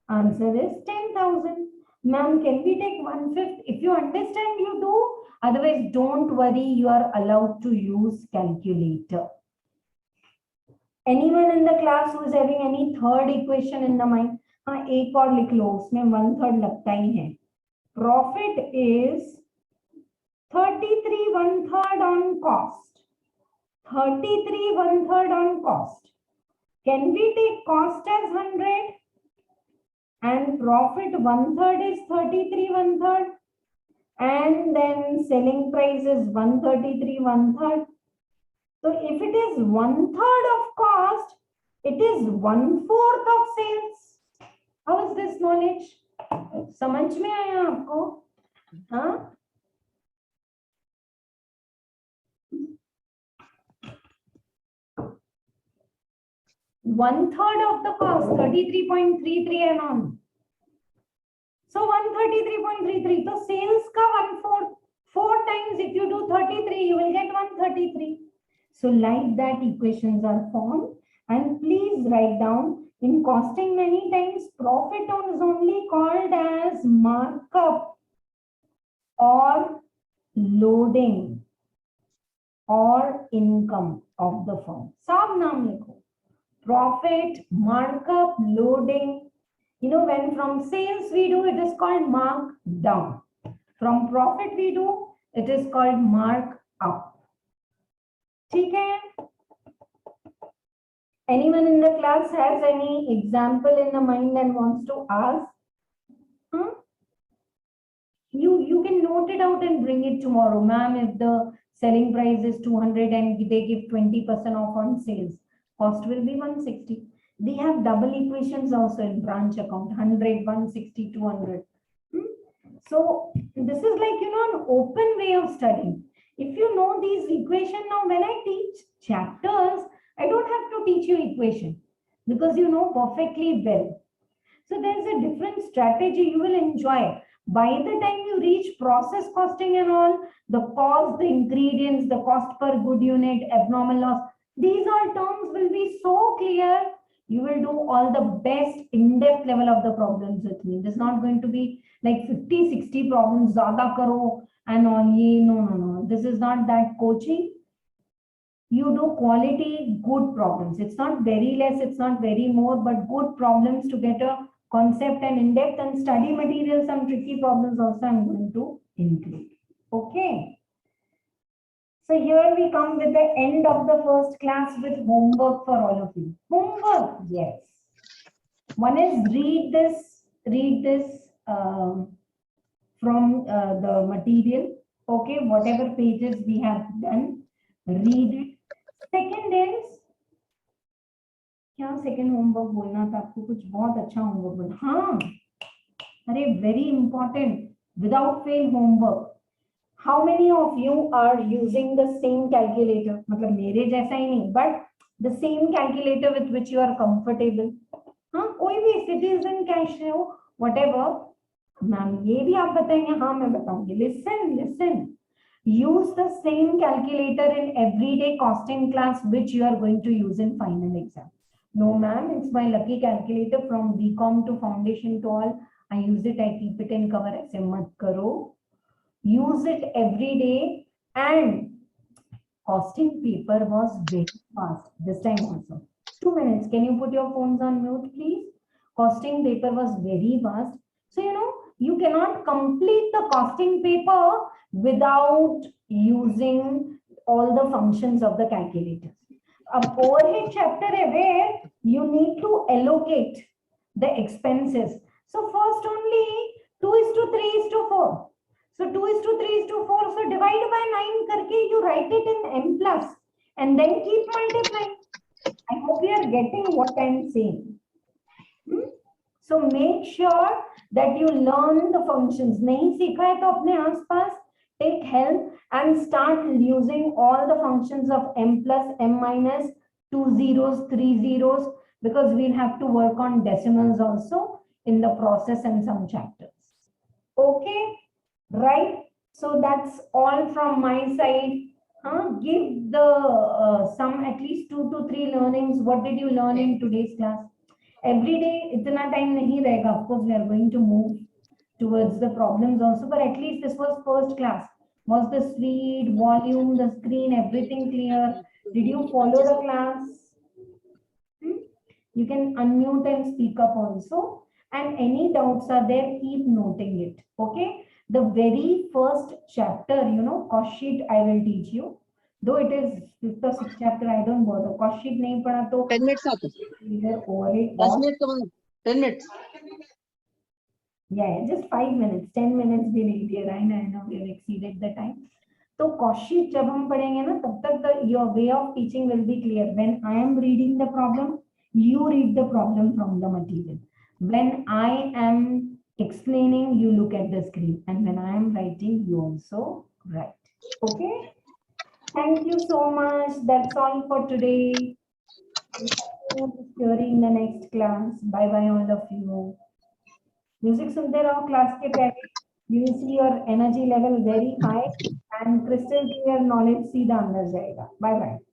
Answer is 10,000. Ma'am, can we take 1/5? If you understand, you do. Otherwise, don't worry. You are allowed to use calculator. Anyone in the class who is having any third equation in the mind? हाँ, एक और लिख लो, उसमें 1/3 लगता ही है. Profit is 33 1/3 on cost. 33 1/3 on cost. Can we take cost as 100? And profit 1/3 is 33 1/3. and then selling price is 133, 1/3. So if it is 1/3 of cost, it is 1/4 of sales. How is this knowledge? समझ में आया आपको? हाँ? One-third of the cost, 33.33 and on. So 133.33. So sales ka 1/4. 4 times if you do 33, you will get 133. So like that equations are formed. And please write down, in costing many times profit is only called as markup or loading or income of the firm. Sab naam likho. Profit, markup, loading. You know, when from sales we do, it is called mark down. From profit we do, it is called mark up. Okay? Anyone in the class has any example in the mind and wants to ask? You can note it out and bring it tomorrow. Ma'am, if the selling price is 200 and they give 20% off on sales, cost will be 160. We have double equations also in branch account, 100, 160, 200. So this is like, an open way of studying. If you know these equations now, when I teach chapters, I don't have to teach you equation because you know perfectly well. So there's a different strategy you will enjoy. By the time you reach process costing and all, the cost, the ingredients, the cost per good unit, abnormal loss, these all terms will be so clear. You will do all the best in-depth level of the problems with me. This is not going to be like 50, 60 problems, zyada karo and all. No. This is not that coaching. You do quality, good problems. It's not very less, it's not very more, but good problems to get a concept and in-depth, and study material, some tricky problems also I'm going to include. Okay. So here we come with the end of the first class with homework for all of you. Homework, yes. One is read this from the material. Okay, whatever pages we have done, read it. Second is, क्या second homework बोलना था आपको? कुछ बहुत अच्छा homework बोलना. हाँ, अरे very important, without fail homework. How many of you are using the same calculator? मतलब मेरे जैसा ही नहीं, but the same calculator with which you are comfortable. हाँ, कोई भी सिटीजन कैश हो, व्हाटएवर. मैम ये भी आप बताएंगे? हाँ मैं बताऊंगी. Listen, use the same calculator in everyday costing class which you are going to use in final exam. No ma'am, it's my lucky calculator from BCom to foundation to all. I use it, I keep it in cover. Aise mat karo. Use it every day. And costing paper was very fast this time also. 2 minutes. Can you put your phones on mute, please? Costing paper was very fast. So, you cannot complete the costing paper without using all the functions of the calculator. Ab overhead chapter hai where you need to allocate the expenses. So first only 2:3:4. So 2:3:4. So divide by 9 karke you write it in m plus and then keep multiplying. I hope you are getting what I am saying. So make sure that you learn the functions. Nahi sikha hai to apne aas-paas take help and start using all the functions of m plus, m minus, 2 zeros, 3 zeros, because we'll have to work on decimals also in the process and some chapters. Okay, right? So that's all from my side. Give the some at least 2 to 3 learnings. What did you learn in today's class? Every day, itna time nahi rahega. Of course, we are going to move towards the problems also, but at least this was first class. Was the speed, volume, the screen, everything clear? Did you follow the class? You can unmute and speak up also. And any doubts are there, keep noting it. Okay. The very first chapter, cost sheet, I will teach you. Though it is 5th or 6th chapter, I don't bother. Cost sheet nahi pada to 10 minutes. 10 minutes. 10 minutes. Yeah, just 5 minutes, 10 minutes भी नहीं दिया, Ryan. I know we have exceeded the time. तो कौशिक जब हम पढ़ेंगे ना तब तक your way of teaching will be clear. When I am reading the problem, you read the problem from the material. When I am explaining, you look at the screen, and when I am writing, you also write. Okay? Thank you so much. That's all for today. Theory in the next class. Bye bye all of you. Music सुनते रहो class के पहले. You will see your energy level very high and crystal clear knowledge सीधा अंदर जाएगा. Bye bye.